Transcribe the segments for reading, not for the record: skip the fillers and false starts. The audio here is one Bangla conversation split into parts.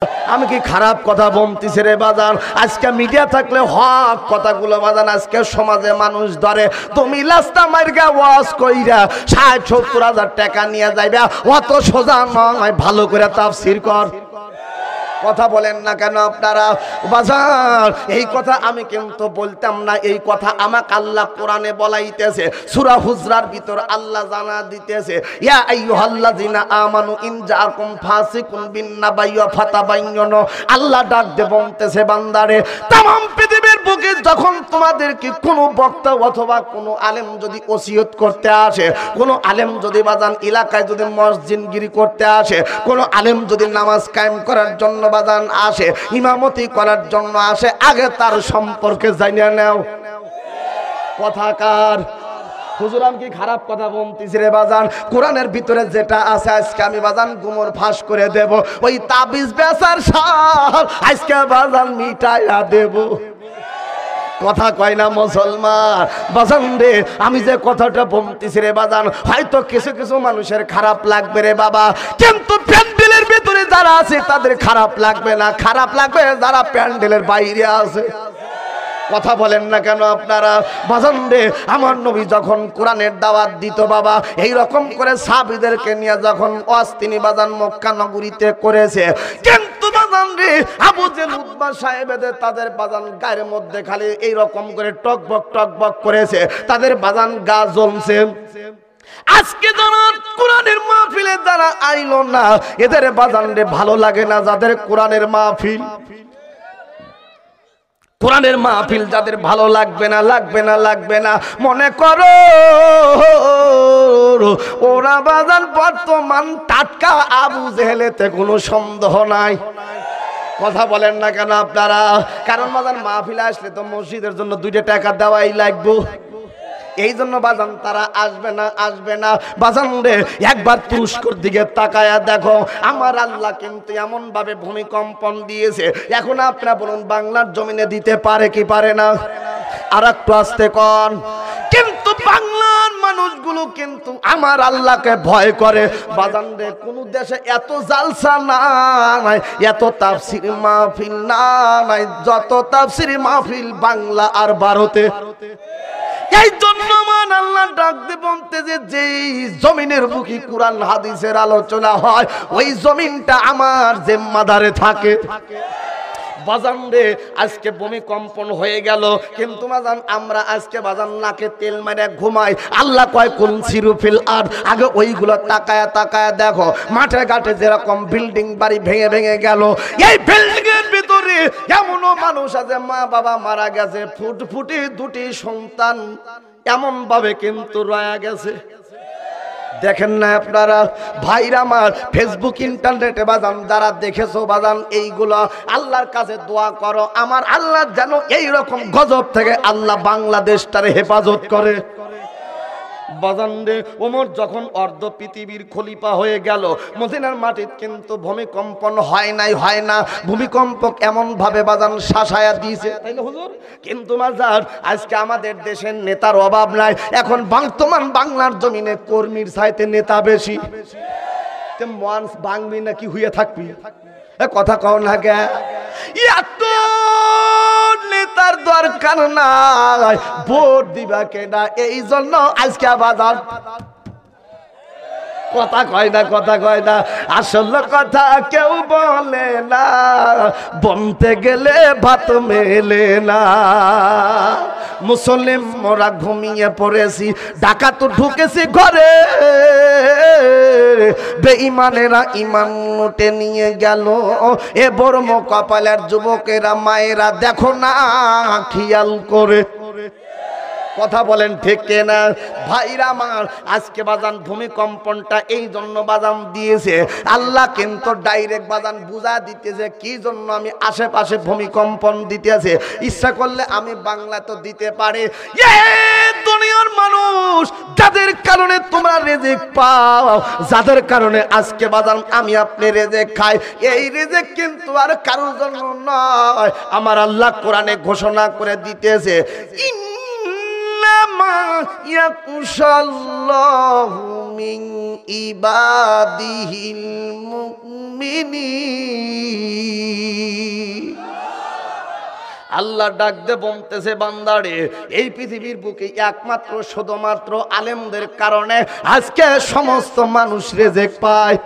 আমি কি খারাপ কথা বলতেছি রে বাজান? আজকে মিডিয়া থাকলে হক কথাগুলো বাজান আজকে সমাজে মানুষ ধরে। তুমি লাস্তা মাইরগা ওয়াজ কইরা ৬০-৭০ হাজার টাকা নিয়ে যাইবা, অত সোজা নয়। ভালো করে তাফসীর কর। কথা বলেন না কেন আপনারা বাজার? এই কথা আমি কিন্তু বলতাম না, এই কথা আমাকে আল্লাহ কোরআনে বলাইতেছে। সূরা হুজরার ভিতর আল্লাহ জানা দিতেছে, ইয়া আইয়ুহাল্লাযিনা আমানু ইন জাআকুম ফাসিকুন বিন্নাবাইয়্যা ফাতাবায়্যানু। আল্লাহ ডাক দিয়ে বলতেছে, বান্দারে, तमाम পৃথিবীর বুকে যখন তোমাদেরকে কোনো বক্তা অথবা কোনো আলেম যদি ওসিয়ত করতে আসে, কোনো আলেম যদি বাজান এলাকায় যদি মসজিদগিরি করতে আসে, কোনো আলেম যদি নামাজ কায়েম করার জন্য বাজান আসে, ইমামতি করার জন্য আসে, আগে তার সম্পর্কে জানিয়ে নাও। কথাকার হুজুর আমি কি খারাপ কথা বলতেছি রে বাজান? কোরআনের ভিতরে যেটা আছে আজকে আমি বাজান গুমর ফাঁস করে দেব। ওই তাবিজ বেচার সাল আজকে বাজান মিটাইয়া দেব। কথা কয় না মুসলমান বাজান রে? আমি যে কথাটা বলতেছি রে বাজান, হয়তো কিছু কিছু মানুষের খারাপ লাগবে রে বাবা, কিন্তু প্যান্ডেলের ভিতরে যারা আছে তাদের খারাপ লাগবে না। খারাপ লাগবে যারা প্যান্ডেলের বাইরে আছে। কথা বলেন না কেন আপনারা বাজান রে? আমার নবী যখন কোরআনের দাওয়াত দিত বাবা, এই রকম করে সাহাবীদেরকে নিয়ে যখন ওয়াজ তিনি বাজান মক্কা নগরীতে করেছে, কিন্তু বাজান রে আবু জেহেল উতবা সাহেবদের তাদের বাজান গায়ের মধ্যে খালি এই রকম করে টকবক করেছে, তাদের বাজান গা জ্বলছে। আজকে যারা কোরআনের মাহফিলে যারা আইলো না, এদের বাজান রে ভালো লাগে না। যাদের কোরআনের মাহফিল, কোরআনের মাহফিল যাদের ভালো লাগবে না, লাগবে না, মনে করো ওরা বাজান বর্তমান টাটকা আবু জেহেলেতে কোনো সন্দেহ নাই। কথা বলেন না কেন আপনারা? কারণ বাজান মাহফিলে আসলে তো মসজিদের জন্য 2 টাকা দেওয়াই লাগবে। এই জন্য বাজান তারা আসবে না বাজান রে। একবার তুরস্কর দিকে তাকায়া দেখো, আমার আল্লাহ কিন্তু এমন ভাবে ভূমিকম্পন দিয়েছে। এখন আপনারা বলুন বাংলার জমিনে দিতে পারে কি পারে না? আর একটু আস্তে কন। কিন্তু বাংলার মানুষগুলো কিন্তু আমার আল্লাহকে ভয় করে বাজান রে। কোন দেশে এত জালসা নাই, এত তাফসীর মাহফিল নাই যত তাফসীর মাহফিল বাংলা আর ভারতে। এই জন্য মান আল্লাহ ডাক দিয়ে বলতেছে, যে জমিনের বুকে কোরআন হাদিসের আলোচনা হয় ওই জমিনটা আমার জিম্মাদারে থাকে। বাজান রে আজকে ভূমিকম্পন হয়ে গেল, কিন্তু বাজান আমরা আজকে বাজান নাকে তেল মেরে ঘুমাই। আল্লাহ কয় কোন সিরুফিল আর, আগে ওইগুলো তাকায়া দেখো। মাঠে ঘাটে যেরকম বিল্ডিং বাড়ি ভেঙে গেল, এই বিল্ডিং এর ভিতরে এমনও মানুষ আছে মা বাবা মারা গেছে, ফুটফুটি 2টি সন্তান এমন ভাবে কিন্তু রয়ে গেছে। দেখেন না আপনারা ভাইরা আমার, ফেসবুক ইন্টারনেটে বাজান যারা দেখেছো বাজান, এইগুলো আল্লাহর কাছে দোয়া করো আমার আল্লাহ যেন এই রকম গজব থেকে আল্লাহ বাংলাদেশটারে হেফাজত করে। বাজান রে ওমর যখন অর্ধ পৃথিবীর খলিফা হয়ে গেল, মদিনার মাটিতে কিন্তু ভূমিকম্পন হয় না। ভূমিকম্প এমন ভাবে বাজান শাসায়া দিয়েছে, তাই না হুজুর? কিন্তু বাজার আজকে আমাদের দেশের নেতার অভাব নাই। এখন বর্তমান বাংলার জমিনে কর্মীর চাইতে নেতা বেশি। মঞ্চ ভাঙবি নাকি হইয়া থাকবি? কথা কও না গে। এত নেতার দরকার নাই, ভোট দিবা কেনা। এই জন্য আজকে বাজার কথা কয় না আসল কথা কেউ বলে না, বলতে গেলে ভাত মেলে না। মুসলিম মোরা ঘুমিয়ে পড়েছি, ডাকাত ঢুকেছি ঘরে, বেঈমানেরা ইমান লুটে নিয়ে গেল। এ বর্ম কপালের যুবকেরা মায়েরা দেখো না খেয়াল করে। কথা বলেন ঠিক কিনা ভাইরা আমার? আজকে বাজান ভূমিকম্পনটা এই জন্য বাজান দিয়েছে আল্লাহ, কিন্তু ডাইরেক্ট বাজান বুঝা দিতেছে কি জন্য আমি আশেপাশে ভূমিকম্পন দিতেছে। ইচ্ছা করলে আমি বাংলা তো দিতে পারি। দুনিয়ার মানুষ যাদের কারণে তোমরা রিজিক পাও, যাদের কারণে আজকে বাজান আমি আপনি রিজিক খাই, এই রিজিক কিন্তু আর কারোর জন্য নয়। আমার আল্লাহ কোরআনে ঘোষণা করে দিতেছে, ইয়াকুশাল্লাহু মিন ইবাদিহিল মুমিনিন। আল্লাহ ডাক দে বলতেছে বান্দারে এই পৃথিবীর বুকে একমাত্র শুধুমাত্র আলেমদের কারণে আজকে সমস্ত মানুষ রিজিক পায়।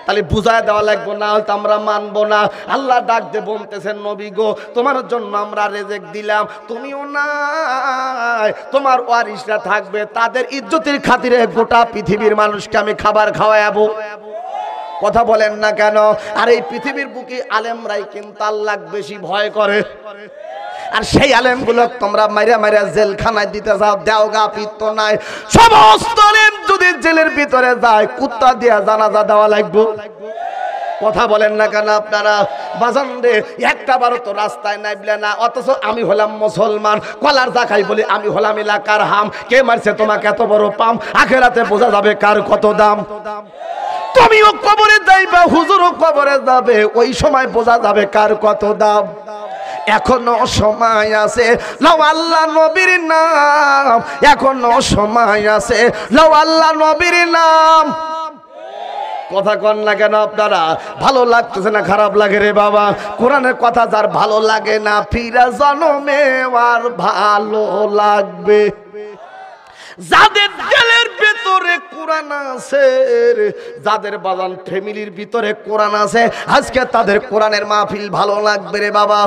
তাহলে বুঝায় দেওয়া লাগবে, না হয়তো আমরা মানবো না। আল্লাহ ডাক দে বলতেছেন নবী গো তোমার জন্য আমরা রিজিক দিলাম, তুমিও নাই, তোমার ওয়ারিসরা থাকবে, তাদের ইজ্জতের খাতিরে গোটা পৃথিবীর মানুষকে আমি খাবার খাওয়াবো। কথা বলেন না কেন? আর এই পৃথিবীর বুকে আলেমরাই কিন্তু আল্লাহ বেশি ভয় করে। আর সেই আলেমগুলো তোমরা মাইরা মাইরা জেলখানায় দিতে যাও, দেওগা পিত্ত নাই। সমস্ত আলেম যদি জেলের ভিতরে যায় কুত্তা দিয়া জানাজা দেওয়া লাগবে। কথা বলেন না কেন আপনারা? বাজান রে একটা বারো তো রাস্তায় নাইবলে না, অথচ আমি হলাম মুসলমান, কলার দা খাই বলি আমি হলাম এলাকার হাম। কে মারছে তোমাকে এত বড় পাম? আখেরাতে বোঝা যাবে কার কত দাম। তুমিও কবরে যাইবা, হুজুরও কবরে যাবে, ওই সময় বোঝা যাবে কার কত দাম। এখনো সময় আছে, লও আল্লাহ নবীর নাম, এখনো সময় আছে, লও আল্লাহ নবীর নাম। কথা কন না কেন আপনারা? ভালো লাগতেছে না খারাপ লাগে রে বাবা? কোরআনের কথা যার ভালো লাগে না ফিরা জন্মে আর ভালো লাগবে। যাদের দিলের ভিতরে কোরআন আছে, যাদের বাজান ফ্যামিলির ভিতরে কোরআন আছে, আজকে তাদের কোরআনের মাহফিল ভালো লাগবে রে বাবা।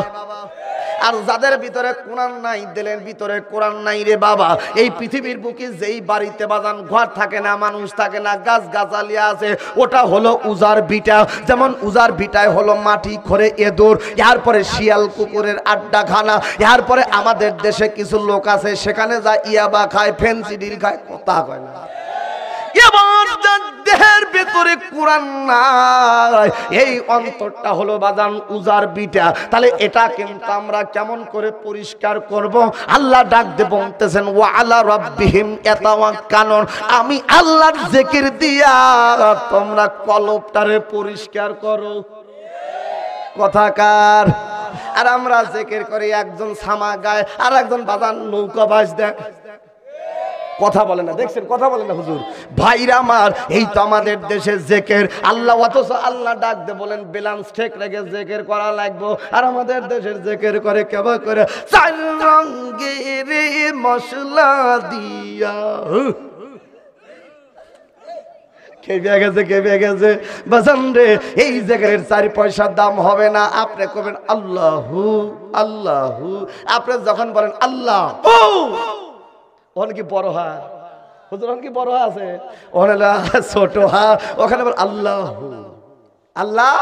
আর যাদের ভিতরে কোরআন নাই, দিলের ভিতরে কোরআন নাই রে বাবা, এই পৃথিবীর বুকে যেই বাড়িতে বাজান ঘর থাকে না, মানুষ থাকে না, গাছ গাছালি আছে, ওটা হলো উজার ভিটা। যেমন উজার ভিটায় হলো মাটি খড়ে এদুর, এরপরে শিয়াল কুকুরের আড্ডাখানা। এরপরে আমাদের দেশে কিছু লোক আছে সেখানে যা ইয়াবা খায়, ফেন্সিডিল খায়, কথা কয় না। এবার দেহের ভেতরে কোরআন নাই, এই অন্তরটা হলো বাজান উজার বিটা। তাহলে এটা কিন্তু আমরা কেমন করে পরিষ্কার করব? আল্লাহ ডাক দিয়ে বলতেছেন ওয়া আলা রাব্বিহিম ইয়াতাওয়াক্কালুন, আমি আল্লাহর জিকির দিয়া তোমরা কলবটারে পরিষ্কার করো। কথাকার? আর আমরা জিকির করি, একজন সামা গায় আর একজন বাজান নৌকা বাজ দেয়। কথা বলে না, দেখছেন? কথা বলে না হুজুর। ভাইরা আমার, এই তো আমাদের দেশে জেকের আল্লাহ, অথচ আল্লাহ ডাক দে বলেন ব্যালেন্স ঠিক রেখে জেকের করা লাগবে। আর আমাদের দেশের জেকের করে কেবা করে চার রঙের মশলা দিয়া। খেয়ে গেছে, খেয়ে গেছে বাজান রে। এই জেকের 4 পয়সার দাম হবে না। আপনি কবেন আল্লাহু আল্লাহু, আপনি যখন বলেন আল্লাহ ওখানে কি বড় হা হুজুর, ওখানে কি বড় হা আছে, ওখানে ছোট হা, ওখানে আল্লাহ আল্লাহ।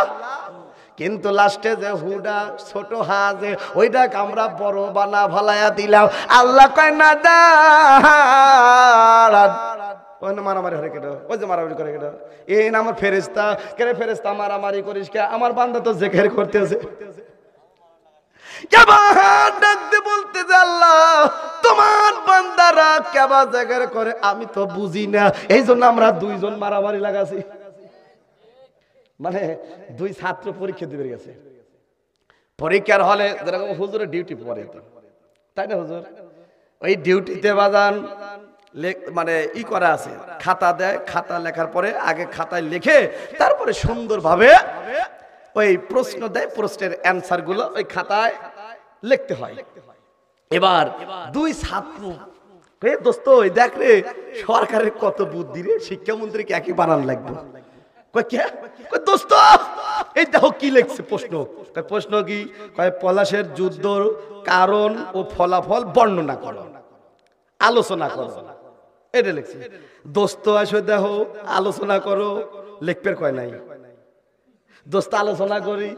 কিন্তু লাস্টে যে হুডা ছোট হা যে ওইটাকে আমরা বড় বানা ভালাইয়া দিলাম। আল্লাহ কয় না দাঁড়ান, মারামারি হরে কেটো, ওই যে মারামারি করে কেটো, এই না আমার ফেরেস্তা, কেন ফেরেস্তা মারামারি করিস কে? আমার বান্দা তো জেকের করতেছে। বলতে আল্লাহ তোমার বান্দারা কেবা জেকের করে, আমি তো বুঝি না, এই জন্য আমরা দুইজন মারামারি লাগাছি। মানে দুই ছাত্র পরীক্ষা দিতে গেছে, পরীক্ষার হলে যেরকম হুজুরের ডিউটি পড়ে, তাই না হুজুর? ওই ডিউটিতে বাজান মানে ই করা আছে, খাতা দেয়, খাতা লেখার পরে আগে খাতায় লিখে তারপরে সুন্দরভাবে ওই প্রশ্ন দেয়, প্রশ্নের অ্যান্সার গুলো ওই খাতায় লিখতে হয়। এবার দুই ছাত্র দোস্ত দেখ রে সরকারের কত বুদ্ধি রে, শিক্ষামন্ত্রীকে একই বানান লাগবে। দোস্ত এই দেখো কি লিখছে প্রশ্ন। প্রশ্ন কি? পলাশের যুদ্ধ কারণ ও ফলাফল বর্ণনা করো, আলোচনা করো, এটা লিখছে। দোস্ত আসো দেখো আলোচনা করো, লিখবে কয় নাই। দোস্ত আলোচনা করি।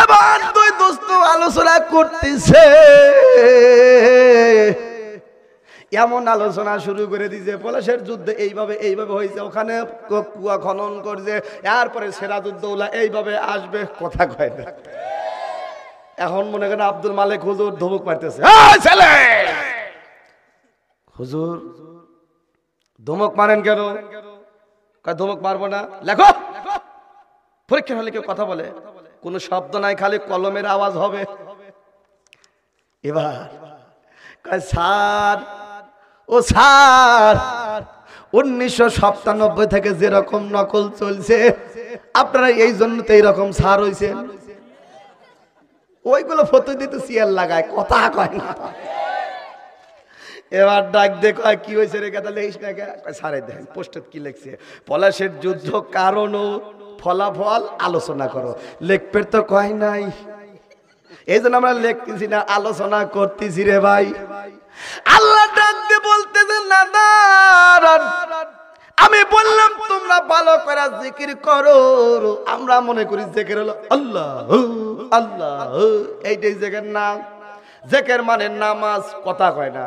এবার দুই দোস্ত আলোচনা করতেছে, এমন আলোচনা শুরু করে দিয়েছে পলাশের যুদ্ধে এইভাবে এইভাবে হয়েছে, ওখানে কুয়া খনন করছে, এরপরে সিরাজউদ্দৌলা এইভাবে আসবে, কথা কয় না। এখন মনে করেন আব্দুল মালিক হুজুর ধমক মারতেছে, ছেলে হুজুর ধমক মারেন কেন? ধমক মারবো না, লেখো। পরীক্ষা হলে কেউ কথা বলে, কোনো শব্দ নাই, খালি কলমের আওয়াজ হবে। এবার স্যার ও স্যার 1997 থেকে যেরকম নকল চলছে আপনারা এই জন্য তো এইরকম স্যার হইছেন। ওইগুলো ফটো দিতে সিয়ার লাগায়, কথা কয় না। এবার ডাক দে, কয় কি হয়েছে রে গাদা, লেখিস না কে? সারে দেখেন পোস্টার কি লিখছে, পলাশের যুদ্ধ কারণ ও ফলাফল আলোচনা করো। লেখপের তো কয় নাই, এই জন্য আমরা লিখতেছি না, আলোচনা করতেছি রে ভাই। আল্লাহ ডাক দে বলতেছে না দাঁড়ান, আমি বললাম তোমরা ভালো করে জিকির করো। আমরা মনে করি জিকির হলো আল্লাহ আল্লাহ, এইটাই জিকির না। জিকির মানে নামাজ, কথা কয় না।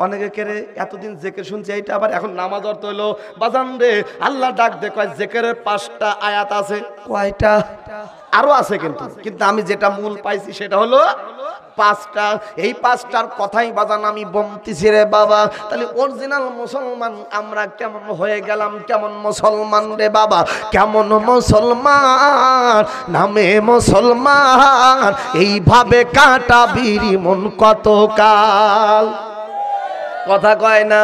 অনেকে কেরে এতদিন জিকির শুনছে, এইটা আবার এখন নামাজ অর্থ হলো বাজান রে। আল্লাহ ডাক দে কয় জিকিরের 5টা আয়াত আছে। কয়টা? আরো আছে, কিন্তু আমি যেটা মূল পাইছি সেটা হলো 5টা। এই 5টার কথাই বাজান আমি বলতেছি রে বাবা। তাহলে অরিজিনাল মুসলমান আমরা কেমন হয়ে গেলাম? কেমন মুসলমান রে বাবা, কেমন মুসলমান, নামে মুসলমান, এইভাবে কাটাবি মন কত কাল, কথা কয় না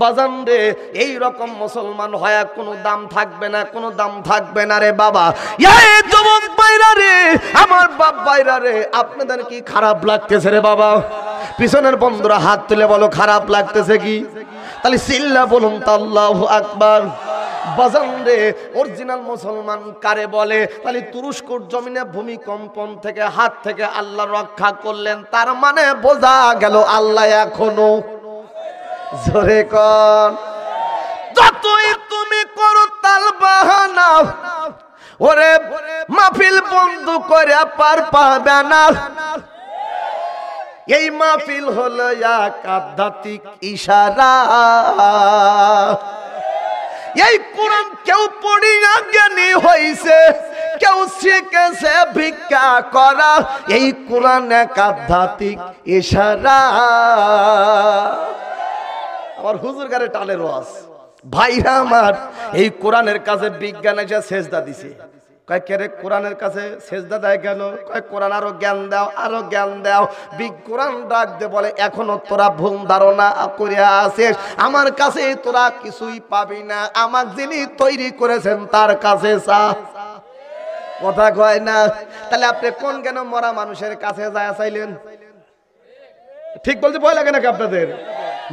বাজান রে। এই রকম মুসলমান হয়া কোনো দাম থাকবে না, কোনো দাম থাকবে না রে বাবা। এই যুবক ভাইরা রে, আমার বাপ ভাইরা রে, আপনাদের কি খারাপ লাগতেছে রে বাবা? পিছনের বন্ধুরা হাত তুলে বলো খারাপ লাগতেছে কি? তাহলে চিল্লা বলুন তো আল্লাহু আকবার। বাজান রে, অরিজিনাল মুসলমান কারে বলে? তাহলে তুরস্কর জমিনে ভূমিকম্পন থেকে হাত থেকে আল্লাহ রক্ষা করলেন, তার মানে বোঝা গেল আল্লাহ এখনো, জোরে কর, যতই তুমি করো তাল বাহানা, ওরে মাহফিল বন্ধ করে পার পাবে না। এই মাহফিল হলো এক আধ্যাত্মিক ইশারা। এই কোরআন কেউ পড়িয়া জ্ঞানী হইছে, কেউ শিখেছে ভিক্ষা করা। এই কোরআন এক আধ্যাত্মিক ইশারা। আমার হুজুর গারে টালের ওয়াজ ভাইরা আমার, এই কোরআনের কাছে বিজ্ঞান এসে সেজদা দিছে। কয় কে রে কোরআনের কাছে সেজদা দেয় কেন? কয় কোরআন আরো জ্ঞান দাও, আরো জ্ঞান দাও। কোরআন ডাক দে বলে এখনো তোরা ভুল ধারণা করিয়া আছিস, আমার কাছে তোরা কিছুই পাবি না, আমাক যিনি তৈরি করেছেন তার কাছে চা, কথা কয় না। তাহলে আপনি কোন কেন মরা মানুষের কাছে যায় চাইলেন? ঠিক বলতে ভয় লাগে নাকি আপনাদের?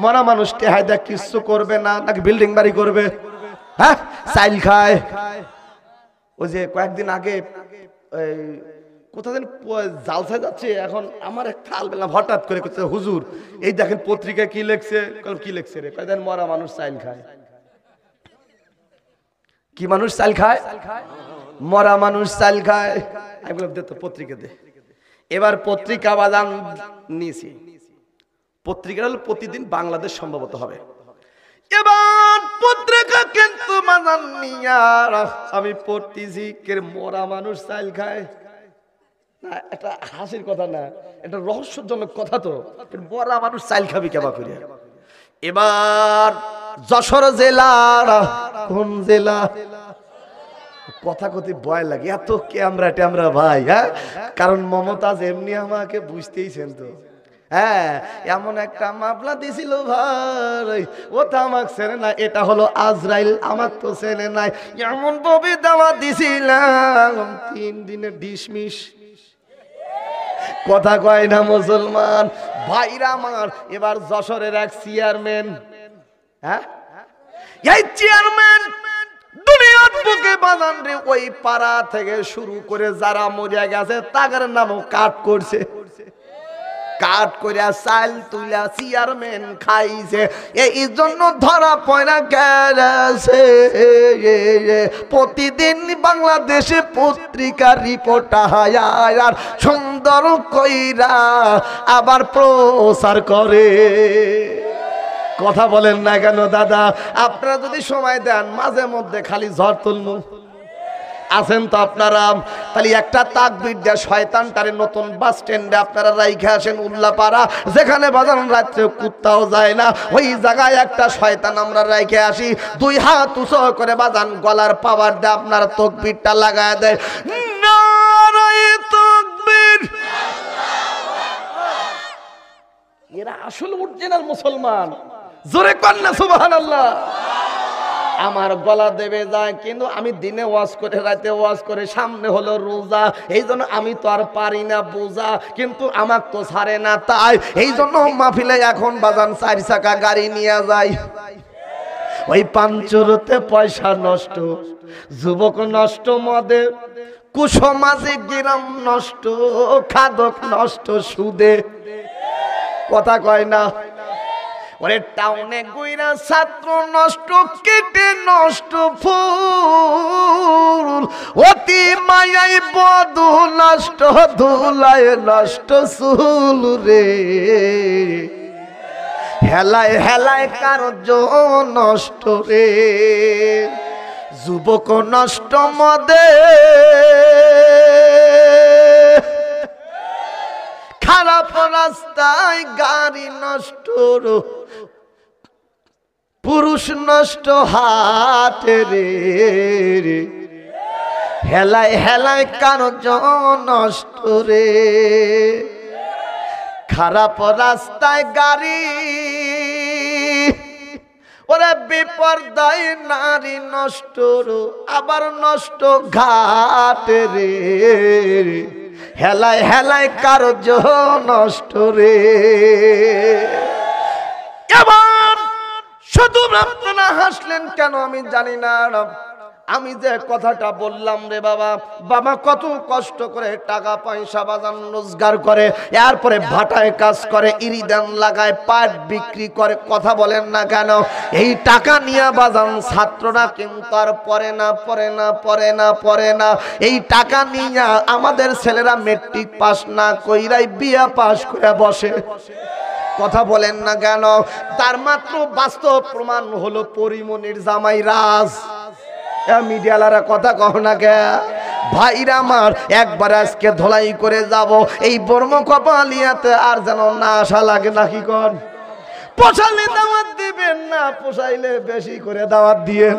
মরা মানুষ টেহাই দেখ কিছু করবে না, নাকি বিল্ডিং বাড়ি করবে? হ্যাঁ, চাইল খায়। ওই যে কয়েকদিন আগে কোথা দিন জালসায় যাচ্ছে, এখন আমার একটা আলবেলা হঠাৎ করে হুজুর এই দেখেন পত্রিকায় কি লেখছে। কি লেখছে রে? কয়েকদিন মরা মানুষ চাইল খায়। কি মানুষ চাইল খায়? মরা মানুষ চাইল খায়। আমি বললাম দে তো পত্রিকা দে। এবার পত্রিকা বাজান নিয়েছি, পত্রিকা হলো প্রতিদিন বাংলাদেশ সম্ভবত হবে। এবার পত্রিকা কিন্তু বাজান নিয়া আমি পড়তেছি কে মরা মানুষ চাইল খায়। না, এটা হাসির কথা না, এটা রহস্যজনক কথা। তো মরা মানুষ চাইল খাবি কেবা করে? এবার যশোর জেলার কোন জেলা, কথা কথি ভয় লাগে, এত ক্যামেরা ট্যামরা ভাই। হ্যাঁ, কারণ মমতাজ এমনি আমাকে বুঝতেইছেন তো। হ্যাঁ, এমন একটা মামলা দিছিল ভাই, ও তো আমাকে চেনে না। এটা হলো আজরাইল, আমার তো চেনে নাই। এমন ভাবে দাওয়া দিছিলাম 3 দিনে ডিসমিস, কথা কয় না মুসলমান ভাইরা আমার। এবার যশোরের এক চেয়ারম্যান, হ্যাঁ এই চেয়ারম্যান দুনিয়ার বুকে বাজান রে, ওই পাড়া থেকে শুরু করে যারা মরিয়া গেছে তাদের নামও কাট করছে, কাট করিয়া চাল তুইলা চেয়ারম্যান খাইছে। এই জন্য ধরা পয়না গেছে। প্রতিদিন বাংলাদেশে পত্রিকার রিপোর্ট আর সুন্দর কইরা আবার প্রচার করে। কথা বলেন না কেন দাদা? আপনারা যদি সময় দেন মাঝে মধ্যে খালি ঝড় তুলমু আছেন তো আপনারা। তাহলে একটা তাকবীর দেয়া শয়তানটারে নতুন বাস স্ট্যান্ডে আপনারা রাইখে আসেন, উল্লাপাড়া, যেখানে বাজান রাত্রে কুত্তাও যায় না, ওই জায়গায় একটা শয়তান আমরা রাইখে আসি। 2 হাত উঁচু করে বাজান গলার পাওয়ার দিয়ে আপনারা তাকবীরটা লাগায় দেয়। নারায়ে তাকবীর। এরা আসল অরিজিনাল মুসলমান। জোরে কর না সুবহানাল্লাহ। আমার গলা দেবে যায়, কিন্তু আমি দিনে ওয়াজ করে রাতে ওয়াজ করে, সামনে হলো রোজা, এই জন্য আমি তো আর পারি না বোঝা, কিন্তু আমার তো ছাড়ে না, তাই এই জন্য মাহফিলে এখন বাজান 4 চাকা গাড়ি নিয়ে যায়। ওই পাঞ্চুরতে পয়সা নষ্ট, যুবক নষ্ট মদে, কুসমাজে গ্রাম নষ্ট, খাদক নষ্ট সুদে, কথা কয় না। ওরে টাউনে গুইরা ছাত্র নষ্ট, কেটে নষ্ট ফুল, অতি মায়াই বধু নষ্ট, ধুলায় নষ্ট চুল রে, হেলায় হেলায় কার্য নষ্ট রে, যুবক নষ্ট মদে, খারাপ রাস্তায় গাড়ি নষ্ট, পুরুষ নষ্ট হাটে রে, হেলায় হেলায় কার্য নষ্ট রে, খারাপ রাস্তায় গাড়ি, ওরে বিপর্দায় নারী নষ্ট, আবার নষ্ট ঘাট রে, হেলায় হেলায় কার্য নষ্ট রে। এবার শুধু আপনারা হাসলেন কেন আমি জানি না। আমি যে কথাটা বললাম রে বাবা, বাবা কত কষ্ট করে টাকা পয়সা বাজান রোজগার করে, এরপরে ভাটায় কাজ করে, ইরিদান লাগায়, পাট বিক্রি করে, কথা বলেন না কেন। এই টাকা নিয়ে বাজান ছাত্ররা কিন্তু আর পড়ে না, পড়ে না, পড়ে না, পড়ে না। এই টাকা নিয়ে আমাদের ছেলেরা মেট্রিক পাস না কইরাই বিয়া পাস করে বসে, কথা বলেন না কেন। তার মাত্র বাস্তব প্রমাণ হলো পরিমনির জামাই রাজ। মিডিয়ালারা কথা কহ না কে ভাইরা আমার, একবার আজকে ধলাই করে যাব এই বর্ম কপালিয়াতে, আর যেন না আশা লাগে নাকি কন। পোষাইলে দাওয়াত দিবেন না, পোষাইলে বেশি করে দাওয়াত দিয়েন,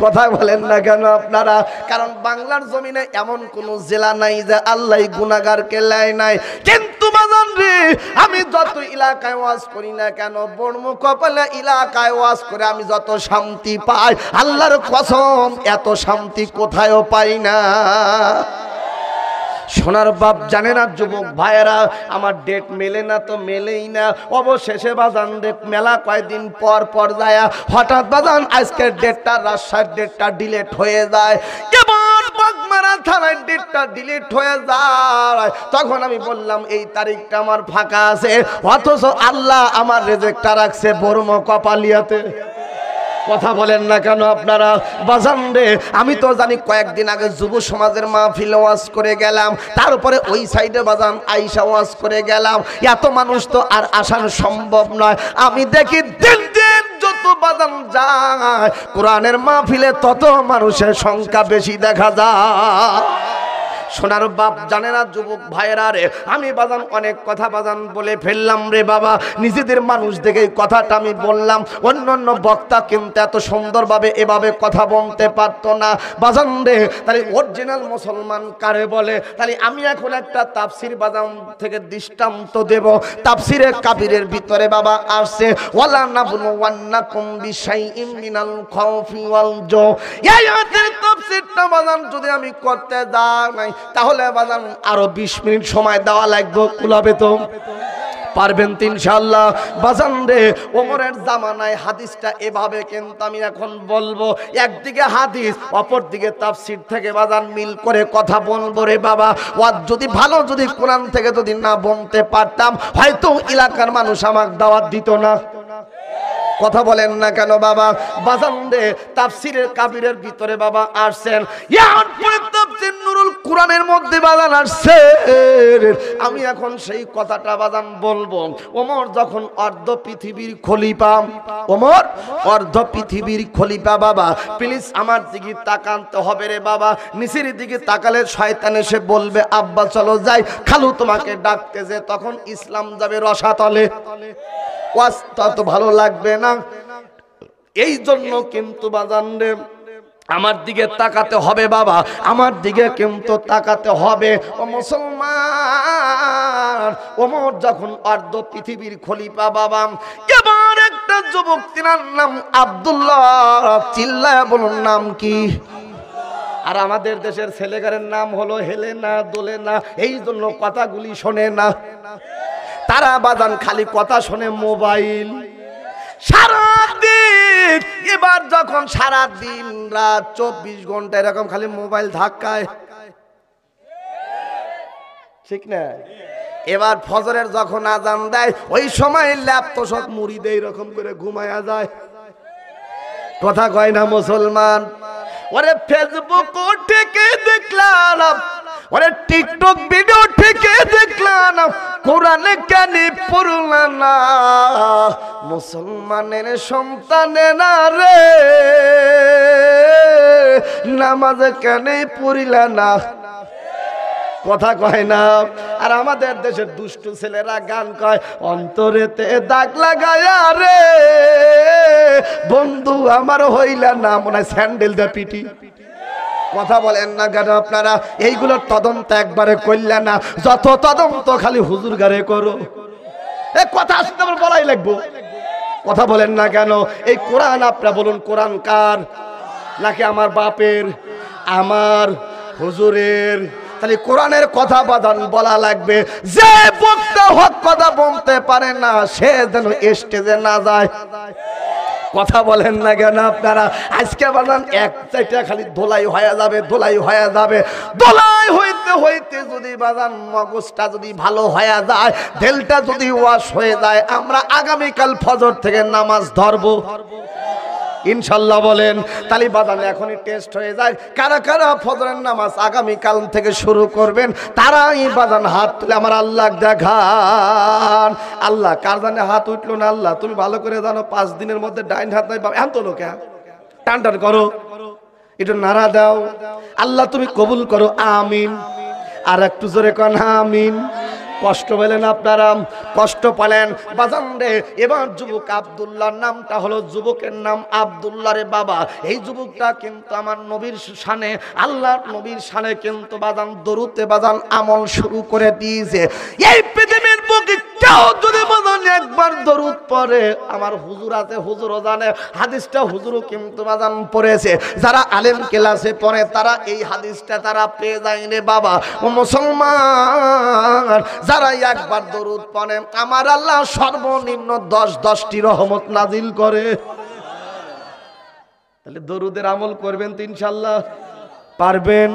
কথা বলেন না কেন আপনারা। কারণ বাংলার জমিনে এমন কোন জেলা নাই যে আল্লাহ গুনাহগারকে লাই নাই। কিন্তু বাজান রে, আমি যত এলাকায় ওয়াজ করি না কেন, বর্ম কপালে এলাকায় ওয়াজ করে আমি যত শান্তি পাই, আল্লাহর কসম এত শান্তি কোথায়ও পাই না। সোনার বাপ জানে না যুবক ভাইয়েরা, আমার ডেট মেলে না তো মেলেই না। অবশেষে বাজান ডেট মেলা কয়েকদিন পর পর যায়, হঠাৎ বাজান আজকের ডেটটা, রাজশাহীর ডেটটা ডিলেট হয়ে যায়, কেবল বাগমারা থানায় ডেটটা ডিলেট হয়ে যায়। তখন আমি বললাম এই তারিখটা আমার ফাঁকা আছে, অথচ আল্লাহ আমার রেজেক্টটা রাখছে বর্ম কপালিয়াতে, কথা বলেন না কেন আপনারা। বাজান রে, আমি তো জানি কয়েকদিন আগে যুব সমাজের মাহফিল ওয়াজ করে গেলাম, তারপরে ওই সাইডে বাজান আইসা ওয়াজ করে গেলাম। এত মানুষ তো আর আসানো সম্ভব নয়। আমি দেখি দিন দিন যত বাজান যায় কোরআনের মাহফিলে, তত মানুষের সংখ্যা বেশি দেখা যায়। সোনার বাপ জানে না যুবক ভাইয়েরা রে, আমি বাজান অনেক কথা বাজান বলে ফেললাম রে বাবা। নিজেদের মানুষ দেখে কথাটা আমি বললাম, অন্যান্য বক্তা কিন্তু এত সুন্দরভাবে এভাবে কথা বলতে পারতো না বাজান রে। তাহলে অরিজিনাল মুসলমান কারে বলে? তাহলে আমি এখন একটা তাফসির বাজান থেকে দৃষ্টান্ত দেব। তাফসিরে কাবিরের ভিতরে বাবা আসছে, ওয়ালা নাবলুওয়ান্নাকুম বিশাইইম মিনাল খাউফি ওয়াল জু। এই আয়াতের তাফসিরটা বাজান যদি আমি করতে যাই তাহলে বাজান আরো 20 মিনিট সময় দেওয়া লাগবে, কুলাবে তো? পারবেন তো ইনশাআল্লাহ। বাজান রে, ওমরের জামানায় হাদিসটা এভাবে কিন্তু আমি এখন বলবো, একদিকে হাদিস অপর দিকে তাফসীর থেকে বাজান মিল করে কথা বলবো রে বাবা। ওয়াজ যদি ভালো, যদি কোরআন থেকে যদি না বলতে পারতাম, হয়তো এলাকার মানুষ আমাকে দাওয়াত দিত না, কথা বলেন না কেন বাবা। বাজান রে, তাফসীরের কাবিরের ভিতরে বাবা আসছেন, এরপরে তাফসীর নুরুল কোরআনের মধ্যে বাজান আসছে। আমি এখন সেই কথাটা বাজান বলবো। ওমর যখন অর্ধ পৃথিবীর খলিফা, ওমর অর্ধ পৃথিবীর খলিফা বাবা, প্লিজ আমার দিকে তাকাতে হবে রে বাবা। নিচের দিকে তাকালে শয়তান এসে বলবে আব্বা চলো যাই, খালু তোমাকে ডাকতেছে, তখন ইসলাম যাবে রসাতলে, ওয়াজটা তো ভালো লাগবে না। এই জন্য কিন্তু বাজান রে, আমার দিকে তাকাতে হবে বাবা, আমার দিকে কিন্তু তাকাতে হবে। ও মুসলমান, ওমর যখন অর্ধ পৃথিবীর খলিফা বাবা, এবার একটা একটা যুবক, তিনার নাম আব্দুল্লাহ। চিল্লায়া বলুন নাম কি? আর আমাদের দেশের ছেলেগারের নাম হলো হেলেনা, দোলেনা। এই জন্য কথাগুলি শোনে না তারা বাজান, খালি কথা শোনে মোবাইল সারাদিন। এবার যখন সারাদিন রাত 24 ঘন্টা এরকম খালি মোবাইল ধাক্কায়, ঠিক না? এবার ফজরের যখন আজান দেয় ওই সময় ল্যাপটপ সব মুড়ি দেয়, এরকম করে ঘুমায়া যায়। কথা কয় না মুসলমান? ওরে ফেসবুক থেকে দেখলাম, ওরে টিকটক ভিডিও থেকে দেখলাম, কোরআনে কেন পড়লা না? মুসলমানের সন্তানেরা রে, নামাজ কেন পড়িলা না? কথা কয় না? আর আমাদের দেশের দুষ্টু ছেলেরা গান কয়, অন্তরেতে দাগ লাগায়া রে বন্ধু আমার হইলা না, মনে হয় স্যান্ডেল দা পিটি। কথা বলেন না কেন আপনারা? এইগুলোর তদন্ত একবারে করলে না, যত তদন্ত খালি হুজুর গারে করো। এই কথা আসতে আমার বলাই লাগবো। কথা বলেন না কেন? এই কোরআন আপনারা বলুন, কোরআন কার? নাকি আমার বাপের, আমার হুজুরের? তাহলে কোরআনের কথা বাদান বলা লাগবে। যে বক্তা হক কথা বলতে পারে না সে যেন স্টেজে না যায়। কথা বলেন না কেন আপনারা? আজকে বাদান এক চাইটা খালি ধোলাই হয়ে যাবে, ধোলাই হয়ে যাবে। ধোলাই হইতে হইতে যদি বাদান মগজটা যদি ভালো হয়ে যায়, দিলটা যদি ওয়াশ হয়ে যায়, আমরা আগামীকাল ফজর থেকে নামাজ ধরবো ইনশাল্লাহ। বলেন তালি বাদান এখনই টেস্ট হয়ে যায়। কারা কারা ফজরের নামাজ আগামীকাল থেকে শুরু করবেন তারাই বাদান হাত তুলে আমার আল্লাহ দেখান। আল্লাহ কার জানে হাত উঠলো না? আল্লাহ তুমি ভালো করে জানো। 5 দিনের মধ্যে ডাইন হাত নাই, এখন তো লোকে টান টান করো, একটু নাড়া দাও। আল্লাহ তুমি কবুল করো, আমিন। আর একটু জোরে কন আমিন। কষ্ট পেলেন আপনারা, কষ্ট পেলেন বাজান রে। এবার যুবক আব্দুল্লাহর নামটা হলো, যুবকের নাম আব্দুল্লাহ রে বাবা। এই যুবকটা কিন্তু আমার নবীর শানে, আল্লাহর নবীর শানে কিন্তু বাজান দরুদে বাজান আমল শুরু করে দিয়েছে। এই পৃথিবীর বুকে কেউ যদি বাজান একবার দরুদ পড়ে, আমার হুজুর আছে, হুজুরও জানে, হাদিসটা হুজুরও কিন্তু বাজান পড়েছে। যারা আলেম ক্লাসে পড়ে তারা এই হাদিসটা তারা পেয়ে যায় রে বাবা। ও মুসলমান, যারা একবার দরুদ পড়ে আমার আল্লাহ সর্বনিম্ন 10টি রহমত নাজিল করে। তাহলে দরুদের আমল করবেন তো ইনশাআল্লাহ পারবেন।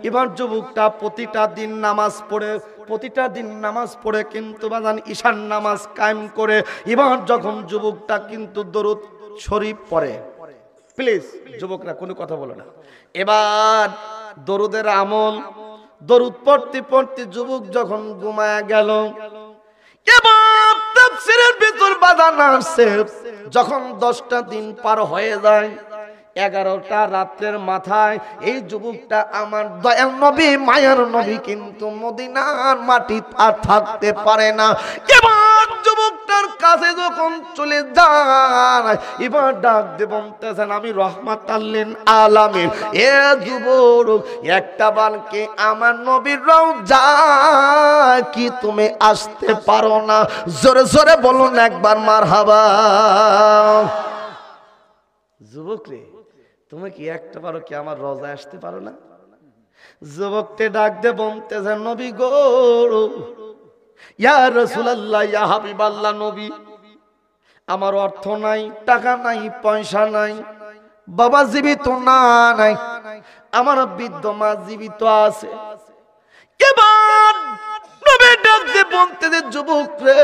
এবার যুবকটা প্রতিটা দিন নামাজ পড়ে কিন্তু বাজান ঈশান নামাজ কায়েম করে। এবার যখন যুবকটা কিন্তু দরুদ শরীফ পড়ে, প্লিজ যুবকরা কোনো কথা বলো না। এবার দরুদের আমল, দরুদ পড়তে পড়তে যুবক যখন ঘুমায়া গেল, এবার তাফসীরের ভিতর বাদান আসছে, যখন 10টা দিন পার হয়ে যায়, 11টা রাতের মাথায় এই যুবকটা আমার দয়াল নবী মায়ার নবী কিন্তু মদিনার মাটি আর থাকতে পারে না। এবার যুবকটার কাছে যখন চলে যায়, এবার ডাক দিয়ে বলতেছেন, আমি রহমাতাল লিল আলামিন। এ যুবক, একটা বারকে আমার নবীর রওজা কি তুমি আসতে পারো না? জোরে জোরে বলুন একবার মারহাবা। যুবক রে, তুমি কি একটা বারো কি আমার রওজায় আসতে পারো না? যুবককে ডাক দে বলতেছেন, নবী গো, ইয়া রাসূলুল্লাহ, ইয়া হাবিবাল্লাহ নবী, আমার অর্থ নাই, টাকা নাই, পয়সা নাই, বাবা জীবিত না নাই, আমার বৃদ্ধ মা জীবিত আছে। এবার নবী ডাক দে বলতেছে, যুবক রে,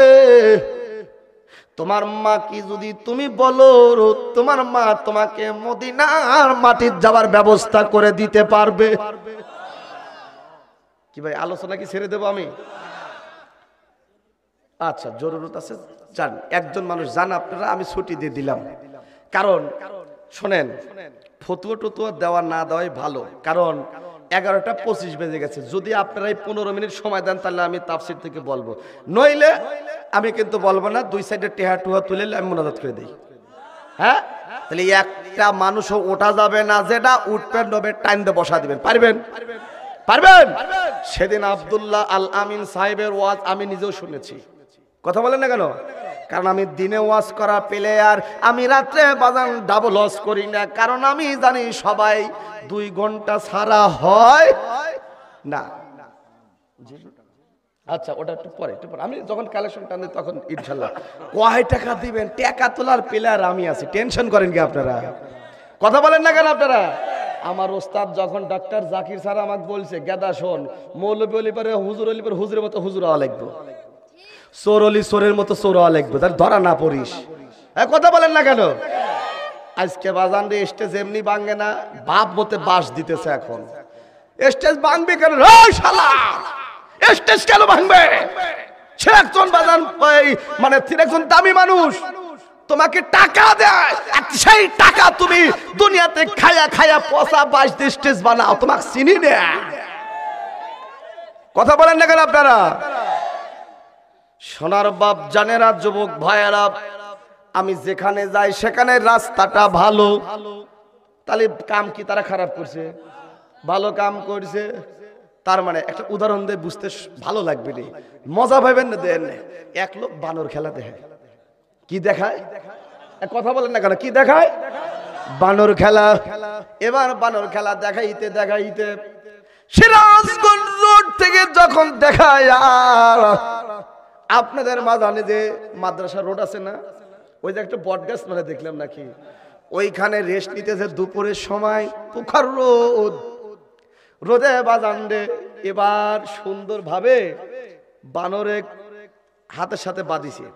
তোমার মা কি যদি তুমি বলো, তোমার মা তোমাকে মদিনার মাটির যাওয়ার ব্যবস্থা করে দিতে পারবে। কি ভাই, আলোচনা কি ছেড়ে দেবো আমি? আচ্ছা, জরুরত আছে, যান, একজন মানুষ যান আপনারা, আমি ছুটি দিয়ে দিলাম। কারণ শোনেন, ফতুয়া টতুয়া দেওয়া না দেওয়াই ভালো। কারণ 11টা 25 বেজে গেছে। যদি আপনারা এই 15 মিনিট সময় দেন তাহলে আমি তাফসীর থেকে বলবো, নইলে আমি কিন্তু বলবো না। 2 সাইডে টেহা টুহা তুলে আমি মুনাজাত করে দিই। হ্যাঁ, তাহলে একটা মানুষও ওঠা যাবে না, যেটা উঠবেন নবে টাইম দিয়ে বসা দিবেন। পারবেন? পারবেন? সেদিন আব্দুল্লাহ আল আমিন সাহেবের ওয়াজ আমি নিজেও শুনেছি। কথা বলেন না কেন? কারণ আমি দিনে ওয়াজ করা প্লেয়ার, আমি রাত্রে বাজান ডাবল ওয়াজ করি না, কারণ আমি জানি সবাই 2 ঘন্টা ছাড়া হয় না। আচ্ছা ওটা একটু পরে আমি যখন কালেকশন টানি তখন ইনশাল্লাহ। কয় টাকা দিবেন? টাকা তোলার প্লেয়ার আমি আছি, টেনশন করেন কি আপনারা? কথা বলেন না কেন আপনারা? আমার ওস্তাদ যখন ডাক্তার জাকির স্যার আমাকে বলছে, গেদা শোন, মৌলবী অলি পরে হুজুর অলি পরে হুজুরের মতো হুজুর হওয়া লাগবে, চোর অলি চোরের মতো চোর হওয়া লাগবে, তার ধরা না পড়িস। কথা বলেন না কেন? আজকে বাজান রে স্টেজ এমনি ভাঙে না, বাপ মতে বাস দিতেছে। এখন স্টেজ ভাঙবে কেন? শালা স্টেজ কেন ভাঙবে? সে একজন বাজান মানে একজন দামি মানুষ, তোমাকে টাকা দেয়, সেই টাকা তুমি দুনিয়াতে খায়া খায়া পচা বাস দিয়ে স্টেজ বানাও, তোমাকে চিনি না। কথা বলেন না কেন আপনারা? সোনার বাপ জানেরা, যুবক ভাইয়েরা, আমি যেখানে যাই সেখানে রাস্তাটা ভালো, তাহলে কাম কি তারা খারাপ করছে? ভালো কাম করছে। তার মানে একটা উদাহরণ দিয়ে বুঝতে ভালো লাগবে রে, মজা পাইবেন না। দেন এক লোক বানর খেলা দেখায়। কি দেখায়? কথা বলেন না কেন? কি দেখায়? বানর খেলা। এবার বানর খেলা দেখাইতে দেখাইতে সিরাজগঞ্জ রোড থেকে যখন দেখায়, আর আপনাদের মাঝানে যে মাদ্রাসা রোড আছে না, ওই যে একটা বট গাছ মানে দেখলাম নাকি, ওইখানে রেস্ট নিতেছে দুপুরের সময়, পুখার রোদ, রোদে বাজান রে। এবার সুন্দর ভাবে বানরে হাতের সাথে বাঁধিছে।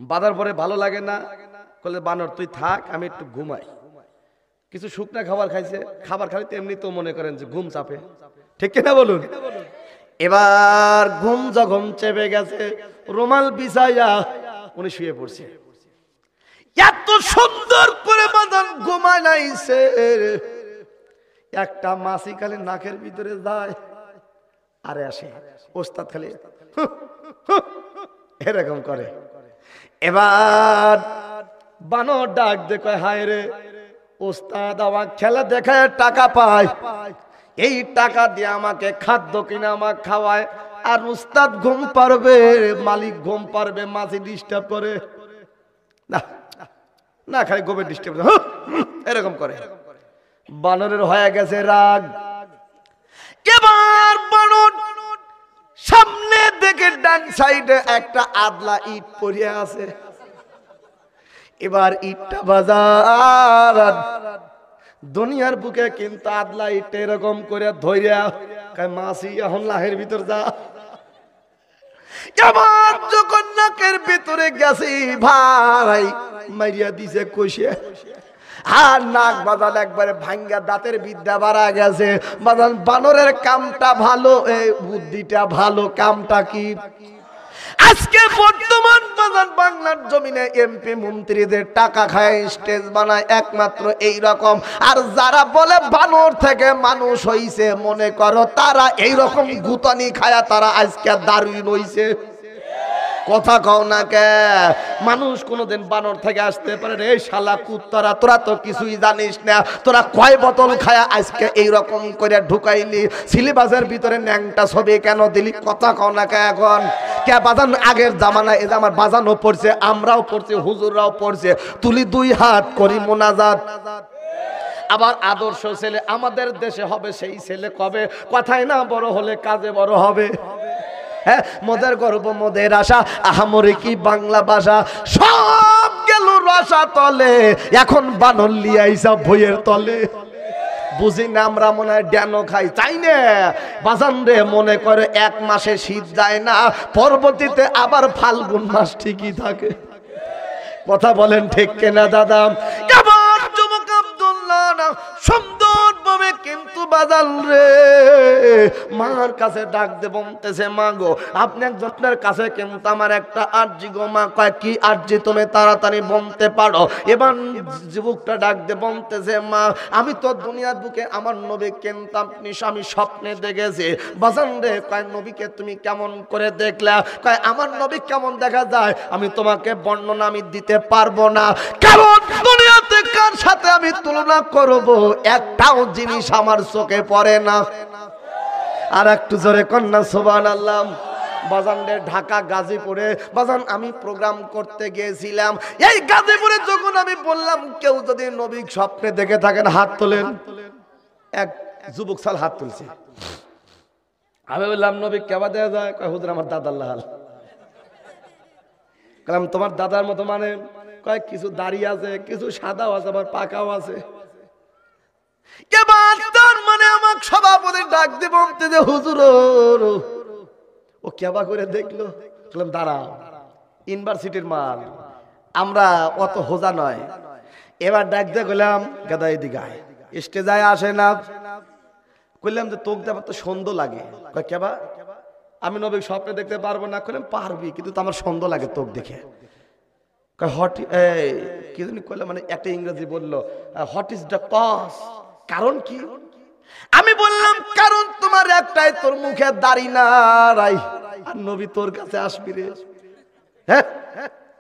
বাঁধার পরে ভালো লাগে না, বলে বানর তুই থাক, আমি একটু ঘুমাই। কিছু শুকনা খাবার খাইছে, খাবার খাইতে এমনি তো মনে করেন যে ঘুম চাপে, ঠিক কিনা বলুন? এবার ঘুম যখন চেপে গেছে, রুমাল বিছাইয়া উনি শুয়ে পড়ছে। এত সুন্দর করে বাঁধান ঘুমায় নাইছে, একটা মাছি খালি নাকের ভিতরে যায় আরে আসে, ওস্তাদ খালি এরকম করে। এবার বানর ডাক দে, কয় হায় রে ওস্তাদ আমার খেলা দেখায় টাকা পায়, এই টাকা দিয়ে আমাকে খাদ্য কিনে আমাকে খাওয়ায়, আর উস্তাদ ঘুম পারবে, মালিক ঘুম পারবে, মাছি ডিস্টার্ব করে না, না খালি গোবের ডিস্টার্ব এরকম করে। বানরের হয়ে গেছে রাগ। এবার বানর সামনে দেখে ডান সাইডে একটা আদলা ইট পড়িয়া আছে। এবার ইটটা বাজার, দুনিয়ার বুকে কিন্তু আদলা ইট এরকম করে ধইরা কয় মাসি এখন লাহের ভিতর যা। এবার যখন নাকের ভিতরে গেছি ভাই মারিয়া দিছে কষে, আর নাক বাজান একবারে ভাঙ্গা, দাঁতের বিদ্যা বাড়া গেছে। বাজান বানরের কামটা ভালো, এই বুদ্ধিটা ভালো। কামটা কি? আজকে বর্তমান বাজান বাংলার জমিনে এমপি মন্ত্রীদের টাকা খায়, স্টেজ বানায় একমাত্র এই রকম। আর যারা বলে বানর থেকে মানুষ হইছে, মনে করো তারা এই রকম গুতানি খায়া তারা আজকে দারুণ হইছে। কথা কও না কে? মানুষ কোনোদিন বানর থেকে আসতে পারে রে? শালা কুত্তারা, তোরা তো কিছুই জানিস না, তোরা কয় বোতল খায়া আজকে এইরকম করে ঢুকাইলি, সিলেবাসের ভিতরে ন্যাংটা ছবি কেন দিলি? কথা কও না কে? এখন কে বাজান আগের জামানায় এই যে আমার বাজানো পড়ছে, আমরাও পড়ছি, হুজুররাও পড়ছে, তুলি 2 হাত করি মোনাজাত। আবার আদর্শ ছেলে আমাদের দেশে হবে, সেই ছেলে কবে? কথায় না বড় হলে কাজে বড় হবে। হ্যাঁ, মদের গর্ব মদের আশা, আহামরে কি বাংলা ভাষা, সব গেল রসা তলে, এখন বানর লিয়াইসা বইয়ের তলে। বুঝি না আমরা মনে হয় ড্যানো খাই, চাই না বাজান রে। মনে করে 1 মাসে শীত যায় না, পরবর্তীতে আবার ফাল্গুন মাস ঠিকই থাকে। কথা বলেন ঠিক কিনা দাদা? এবার যুবক আব্দুল্লাহ না সুন্দর ভাবে কিন্তু বাজান রে মার কাছে ডাক দে, বলতেছে মা গো, আপনি একজনের কাছে কিন্তু আমার একটা আরজি গো। মা কয় কি আরজি? তুমি তাড়াতাড়ি বলতে পারো। এবার যুবকটা ডাক দে, বলতেছে মা আমি তো দুনিয়ার বুকে আমার নবী কিন্তু আমি স্বপ্নে দেখেছি। বাজান রে কয় নবীকে তুমি কেমন করে দেখলা? কয় আমার নবী কেমন দেখা যায় আমি তোমাকে বর্ণনা আমি দিতে পারবো না, কারণ দুনিয়াতে কার সাথে আমি তুলনা করব একটাও জিনিস আমার চোখে পড়ে না। আর একটু জোরে কন্যা সুবহানাল্লাহ। বাজান রে ঢাকা গাজীপুরে বাজান আমি প্রোগ্রাম করতে গিয়েছিলাম। এই গাজীপুরে যখন আমি বললাম কেউ যদি নবী স্বপ্নে দেখে থাকেন হাত তোলেন, এক যুবক সাল হাত তুলছে। আমি বললাম নবী কেবা দেওয়া যায়? কয় হুজুর আমার দাদার লাল। কারণ তোমার দাদার মতো মানে কয় কিছু দাড়ি আছে, কিছু সাদাও আছে, আবার পাকাও আছে। এবার তার মানে আমার সভাপতি ডাক দিয়ে বলতে যে হুজুর ও কেবা করে দেখলো। বললাম দাঁড়াও, ইউনিভার্সিটির মাল, আমরা অত হোজা নয়। এবার ডাক দিয়ে গেলাম গাদা এদিকে আয়, স্টেজায় আসে না। কইলাম যে তোকে দেবার তো সুন্দর লাগে। কয় কেবা? আমি নবী স্বপ্নে দেখতে পারবো না। কইলাম পারবি, কিন্তু তো আমার সুন্দর লাগে তোকে দেখে। কয় হট কি জানি কইলাম, মানে একটা ইংরেজি বললো হোয়াট ইজ দ্য কজ, কারণ কি? আমি বললাম কারণ তোমার একটাই, তোর মুখে দাড়ি নাই, আর নবী তোর কাছে আসবি রে। হ্যাঁ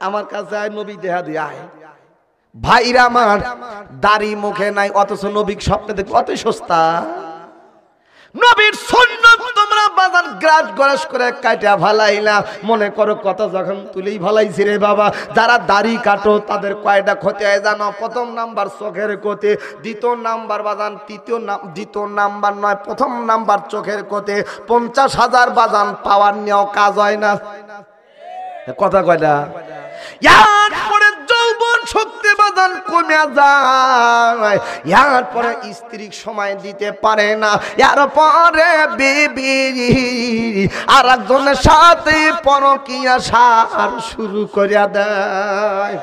আমার কাছে আয়, নবী দেহা দিয়ে আয়। ভাইরা আমার দাড়ি মুখে নাই, অথচ নবী স্বপ্নে দেখো, অত সস্তা। নবীর সুন্নাত তোমরা বাজার গ্রাস গ্রাস করে কাটা ভালাইলা। মনে করো কত যখন তুলেই ভালাইছি রে বাবা। যারা দাড়ি কাটো তাদের কয়টা ক্ষতি হয় জানো? প্রথম নাম্বার চোখের ক্ষতি, দ্বিতীয় নাম্বার বাজান, দ্বিতীয় নাম্বার নয়, প্রথম নাম্বার চোখের ক্ষতি। 50,000 বাজান পাওয়ার নিয়েও কাজ হয় না। কথা কয়টা? এরপরে যৌবন শক্তি বাজান কমে যায়, এরপরে স্ত্রী সময় দিতে পারে না, এরপরে বিবি আর একজনের সাথে পরকীয়া সার শুরু করিয়া দেয়।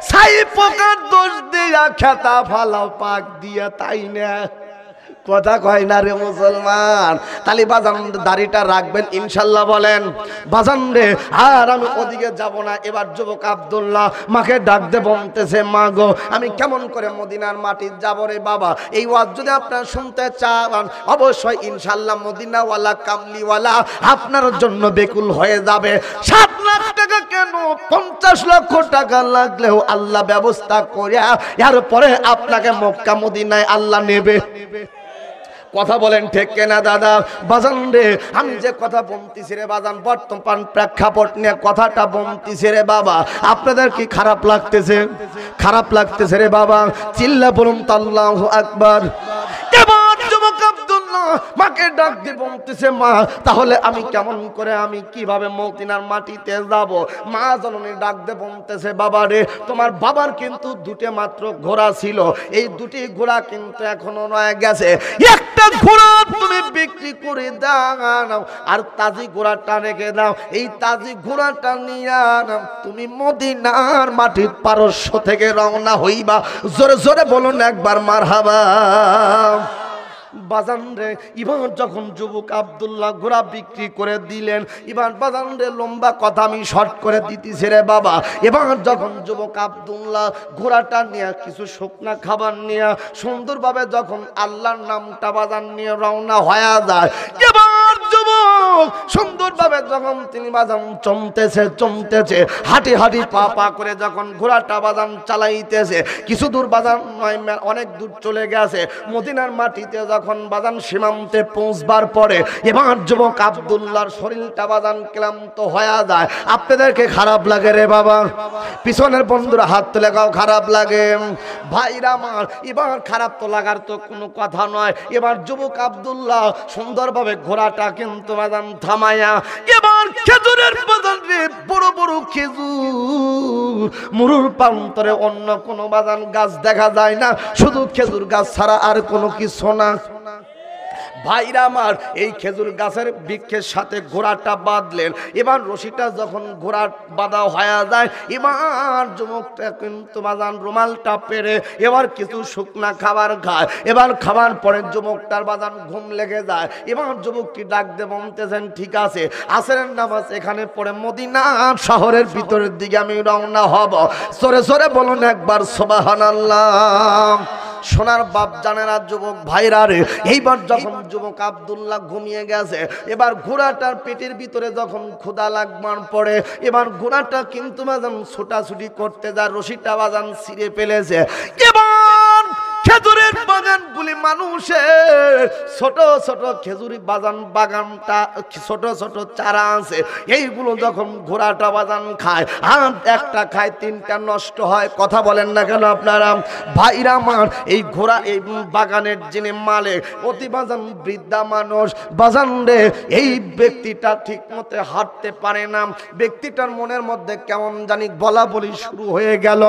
ছাই পোকার দোষ দিয়া খেতা ফালাও পাক দিয়া, তাই না? কথা কয় না রে মুসলমান। তালি বাজান দাড়িটা রাখবেন ইনশাল্লাহ বলেন বাজান রে। আর আমি ওদিকে যাব না। এবার যুবক আব্দুল্লাহ মাকে ডাক দে বলতেছে, মা গো আমি কেমন করে মদিনার মাটি যাব রে বাবা। এই ওয়াজ যদি আপনারা শুনতে চান অবশ্যই ইনশাল্লাহ মদিনাওয়ালা কামলিওয়ালা আপনার জন্য বেকুল হয়ে যাবে। 7 লাখ টাকা কেন, 50 লক্ষ টাকা লাগলেও আল্লাহ ব্যবস্থা করিয়া এরপরে আপনাকে মক্কা মদিনায় আল্লাহ নেবে। কথা বলেন ঠিক কেনা দাদা? বাজান রে আমি যে কথা বলতেছি রে বাজান, বর্তমান প্রেক্ষাপট নিয়ে কথাটা বলতেছি রে বাবা। আপনাদের কি খারাপ লাগতেছে? খারাপ লাগতেছে রে বাবা? চিল্লা বলুন তো আল্লাহু আকবার। এবার যুবক আব্দুল্লাহ মাকে ডাক দিয়ে বলতেছে, মা তাহলে আমি কেমন করে, আমি কিভাবে মদিনার মাটিতে যাব? মা জননী ডাক দিয়ে বলতেছে, বাবা রে তোমার বাবার কিন্তু 2টি মাত্র ঘোড়া ছিল, এই 2টি ঘোড়া কিন্তু এখনো রয়ে গেছে। একটা ঘোড়া তুমি বিক্রি করে দাও আর তাজি ঘোড়াটা রেখে দাও। এই তাজি ঘোড়াটা নিয়ে তুমি মদিনার মাটির পারস্য থেকে রওনা হইবা। জোরে জোরে বলুন একবার মারহাবা। বাজান রে এবার যখন যুবক আব্দুল্লাহ ঘোড়া বিক্রি করে দিলেন, এবার বাজান রে লম্বা কথা আমি শর্ট করে দিতেছি রে বাবা। এবার যখন যুবক আব্দুল্লাহ ঘোড়াটা নিয়ে কিছু শুকনা খাবার নিয়ে সুন্দরভাবে যখন আল্লাহর নামটা বাজান নিয়ে রওনা হয়ে যায়, এবার যুবক সুন্দরভাবে যখন তিনি বাজান চমতেছে হাঁটি হাঁটি পা পা করে যখন ঘোড়াটা বাজান চালাইতেছে, কিছু দূর বাজান নয় অনেক দূর চলে গেছে। মদিনার মাটিতে যখন বাজান সীমান্তে পৌঁছবার পরে এবার যুবক আব্দুল্লাহর শরীরটা বাজান ক্লান্ত হয়ে যায়। আপনাদেরকে খারাপ লাগে রে বাবা? পিছনের বন্ধুরা হাত তুলে গাও খারাপ লাগে? ভাইরা আমার এবার খারাপ তো লাগার তো কোনো কথা নয়। এবার যুবক আব্দুল্লাহ সুন্দরভাবে ঘোড়াটা কিন্তু বাজান থামায়া এবার খেজুরের বাজান রে বড় বড় খেজুর, মরুর প্রান্তরে অন্য কোনো বাজান গাছ দেখা যায় না, শুধু খেজুর গাছ ছাড়া আর কোনো কিছু না। ভাইরা আমার এই খেজুর গাছের বৃক্ষের সাথে ঘোড়াটা বাঁধলেন। এবার রশিটা যখন ঘোড়া বাঁধা হয়ে যায়, এবার যুবকটা কিন্তু বাজান রুমালটা পেরে এবার কিছু শুকনা খাবার খায়। এবার খাবার পরে যুবকটার বাজান ঘুম লেগে যায়। এবার যুবকটি ডাক দিয়ে বলতেছেন, ঠিক আছে আসরের নামাজ এখানে পড়ে মদিনা শহরের ভিতরের দিকে আমি রওনা হব। সরে সরে বলুন একবার সুবহানাল্লাহ। সোনার বাপ জানেরা যুবক ভাইরা রে, এইবার যখন যুবক আব্দুল্লাহ ঘুমিয়ে গেছে, এবার ঘোড়াটার পেটের ভিতরে যখন ক্ষুধা লাগবার পড়ে, এবার ঘোড়াটা কিন্তু বাজান ছোটাছুটি করতে যায়, রশিটা বাজান ছিঁড়ে ফেলেছে। এবার খেজুরের বাগানগুলি মানুষের ছোট ছোট খেজুরি বাগানটা ছোট ছোট চারা আছে, এইগুলো যখন ঘোড়াটা বাজান খায় আর একটা খায় তিনটা নষ্ট হয়। কথা বলেন না কেন আপনারা ভাইরা আমার? এই ঘোড়া এই বাগানের যিনি মালিক অতি বাজান বৃদ্ধা মানুষ বাজান রে, এই ব্যক্তিটা ঠিক মতো হাঁটতে পারে না। ব্যক্তিটার মনের মধ্যে কেমন জানি বলা বলি শুরু হয়ে গেল।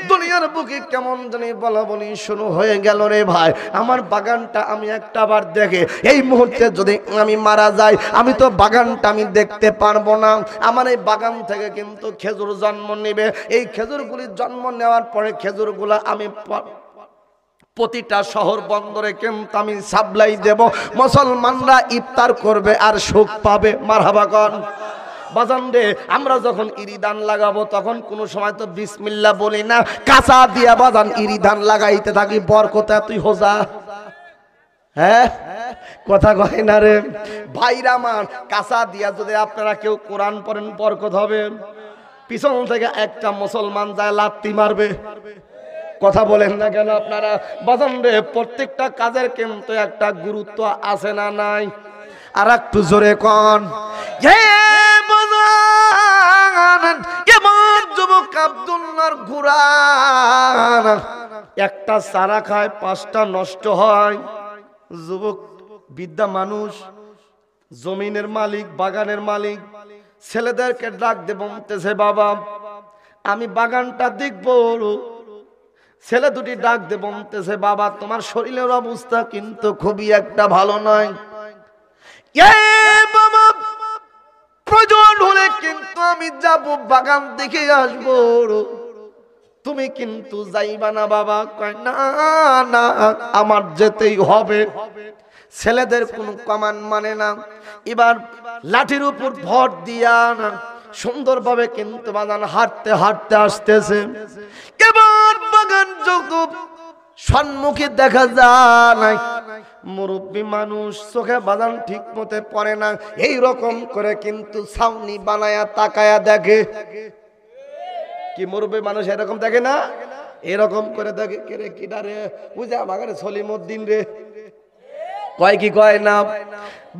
দুনিয়ার বুকে কেমন জানি বলা বলি শুরু হয়ে গেল রে ভাই। আমার বাগানটা আমি একটা বার দেখে এই মুহূর্তে যদি আমি মারা যাই, আমি তো বাগানটা আমি দেখতে পারবো না। আমার এই বাগান থেকে কিন্তু খেজুর জন্ম নেবে। এই খেজুরগুলি জন্ম নেওয়ার পরে খেজুরগুলো আমি প্রতিটা শহর বন্দরে কিন্তু আমি সাপ্লাই দেব। মুসলমানরা ইফতার করবে আর সুখ পাবে। মারহাবা কর বাজান রে। আমরা যখন ইরিদান লাগাবো তখন কোনো সময় তো বিসমিল্লাহ বলি না, কাঁচা দিয়া বাজান ইরিদান লাগাইতে থাকি। বরকত তুই হোজা, হ্যাঁ কথা কয় না রে ভাইরা আমার। কাঁচা দিয়া যদি আপনারা কেউ কোরআন পড়েন বরকত হবে। পিছন থেকে একটা মুসলমান যায় লাত্তি মারবে। কথা বলেন না কেন আপনারা বাজান রে? প্রত্যেকটা কাজের কিন্তু একটা গুরুত্ব আছে না নাই? আর একটু জোরে কন। যুবক আব্দুল্লাহর ঘোড়া একটা চারা খায়, পাঁচটা নষ্ট হয়। যুবক বিদ্যা মানুষ, জমিনের মালিক, বাগানের মালিক, ছেলেদেরকে ডাক দিয়ে বলতেছে বাবা আমি বাগানটা দেখবো। ছেলে দুটি ডাক দিয়ে বলতেছে বাবা তোমার শরীরের অবস্থা কিন্তু খুবই একটা ভালো নয়। বাবা প্রয়োজন হলে কিন্তু আমি যাব, বাগান দেখে আসবো, তুমি কিন্তু যাইবা না বাবা। কয় না না আমার যেতেই হবে। ছেলেদের কোনো কমান্ড মানে না। এবার লাঠির উপর ভর দিয়া না সুন্দরভাবে কিন্তু বাগান হাঁটতে হাঁটতে আসতেছে। এবার বাগান যত সম্মুখে দেখা যায় মুরব্বী মানুষ চোখে বাদান ঠিক মতে পড়ে না, এই রকম করে কিন্তু ছাউনি বানায়া তাকায়া দেখে। কি মুরব্বী মানুষ এরকম দেখে না? এরকম করে দেখে কে রে কিডা রে, বুঝে আমাকে সলিমউদ্দিন রে কয় কি কয় না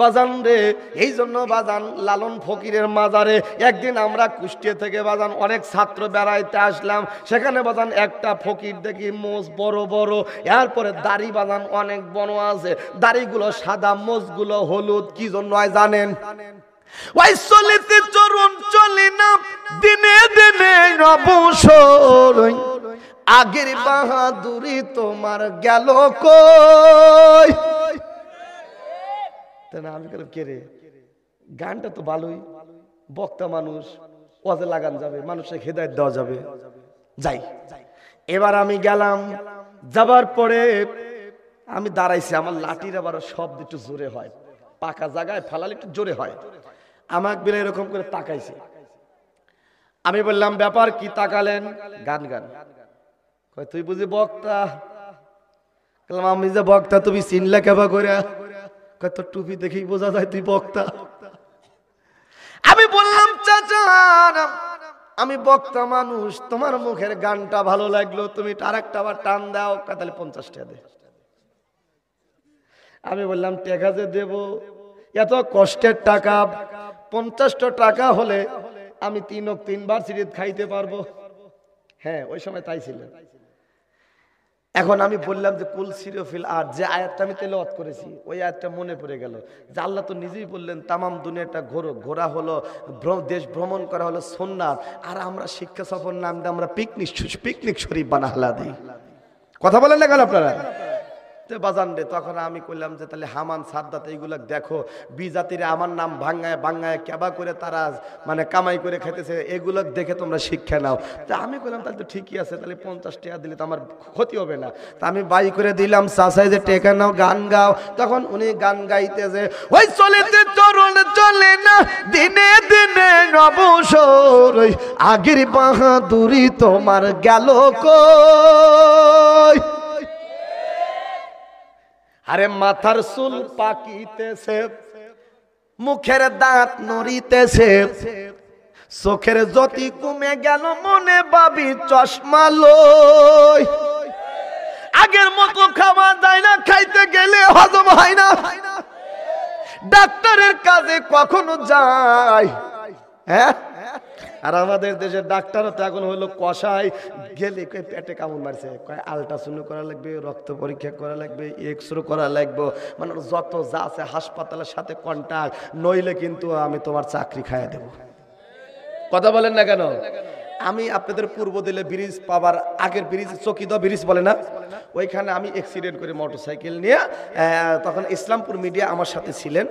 বাজান রে। এই জন্য বাজান লালন ফকিরের মাজারে একদিন আমরা কুষ্টিয়া থেকে বাজান অনেক ছাত্র বেড়াইতে আসলাম। সেখানে বাজান একটা ফকির দেখি মোজ বড় বড়, এরপরে দাড়ি বাজান অনেক বড় আছে, দাড়িগুলো সাদা মোজগুলো হলুদ। কি জন্য হয় জানেন? ওই চলিতে চরণ চলে না দিনে দিনে অবসর, আগের বাহাদুরি তোমার গেল কই। আমি কে রে, গানটা তো ভালোই, বক্তা মানুষ, ওয়াজে লাগান যাবে, মানুষের হেদায়েত দেওয়া যাবে। যাই এবার আমি গেলাম, যাবার পরে আমি দাঁড়াইছি, আমার লাঠির আবার শব্দ একটু জোরে হয়, পাকা জায়গায় ফালালে একটু জোরে হয়। আমাকে বেলা এরকম করে তাকাইছে। আমি বললাম ব্যাপার কি তাকালেন? গান গান। কয় তুই বুঝি বক্তা? আমি যে বক্তা তুমি চিনলে কেবা করে? তোর টুপি দেখেই বোঝা যায় তুই বক্তা। আমি বললাম চাচা আমি বক্তা মানুষ, তোমার মুখের গানটা ভালো লাগলো, তুমি আরেকটা আবার টান দাও। তাহলে 50 টাকা দে। আমি বললাম টাকা যে দেব, এত কষ্টের টাকা, 50 টাকা হলে আমি 3বার সিরিজ খাইতে পারবো। হ্যাঁ ওই সময় তাই ছিল। এখন আমি বললাম যে কুল সিরফিল আর যে আয়াতটা আমি তেলাওয়াত করেছি ওই আয়াতটা মনে পড়ে গেল যে আল্লাহ তো নিজেই বললেন তামাম দুনিয়াটা ঘোরা হলো, দেশ ভ্রমণ করা হলো সুন্নাত, আর আমরা শিক্ষা সফর নাম দিয়ে আমরা পিকনিক শরীফ বানাহলা দিই। কথা বলেন না কেন আপনারা? বাজান রে তখন আমি কইলাম যে তাহলে হামান সাদ্দাত এইগুলা দেখো, বিজাতিরা আমার নাম ভাঙ্গায় ভাঙ্গায় কেবা করে তারা মানে কামাই করে খেতেছে, এগুলো দেখে তোমরা শিক্ষা নাও। তা আমি কইলাম তাহলে তো ঠিকই আছে, তাহলে 50 টাকা দিলে তো আমার ক্ষতি হবে না। তা আমি বাই করে দিলাম চাচাই যে টেকা নাও গান গাও। তখন উনি গান গাইতেছে, ওই চলেতে চরণ চলে না দিনে দিনে অবসর, ওই আগের বাহাদুরি তোমার গেল কই। আরে মাথার চুল পাকিতেছে, মুখের দাঁত নড়িতেছে, চোখের জ্যোতি কমে গেল, মনে ভাবি চশমা লই। আগের মতো খাওয়া যায় না, খাইতে গেলে হজম হয় না, ডাক্তারের কাছে কখনো যায়। হ্যাঁ, আর আমাদের দেশের ডাক্তারও তো এখন হলো কষাই, গেলে কয় পেটে কামড় মারছে, কয় আল্ট্রাসাউন্ড করা লাগবে, রক্ত পরীক্ষা করা লাগবে, এক্সরে করা লাগবে, মানে যত যা আছে হাসপাতালের সাথে কন্টাক্ট, নইলে কিন্তু আমি তোমার চাকরি খাইয়ে দেব। কথা বলেন না কেন? আমি আপনাদের পূর্ব দিলে ব্রিজ পাবার আগের ব্রিজ, চকিদা ব্রিজ বলে না, ওইখানে আমি অ্যাক্সিডেন্ট করে মোটরসাইকেল নিয়ে, তখন ইসলামপুর মিডিয়া আমার সাথে ছিলেন,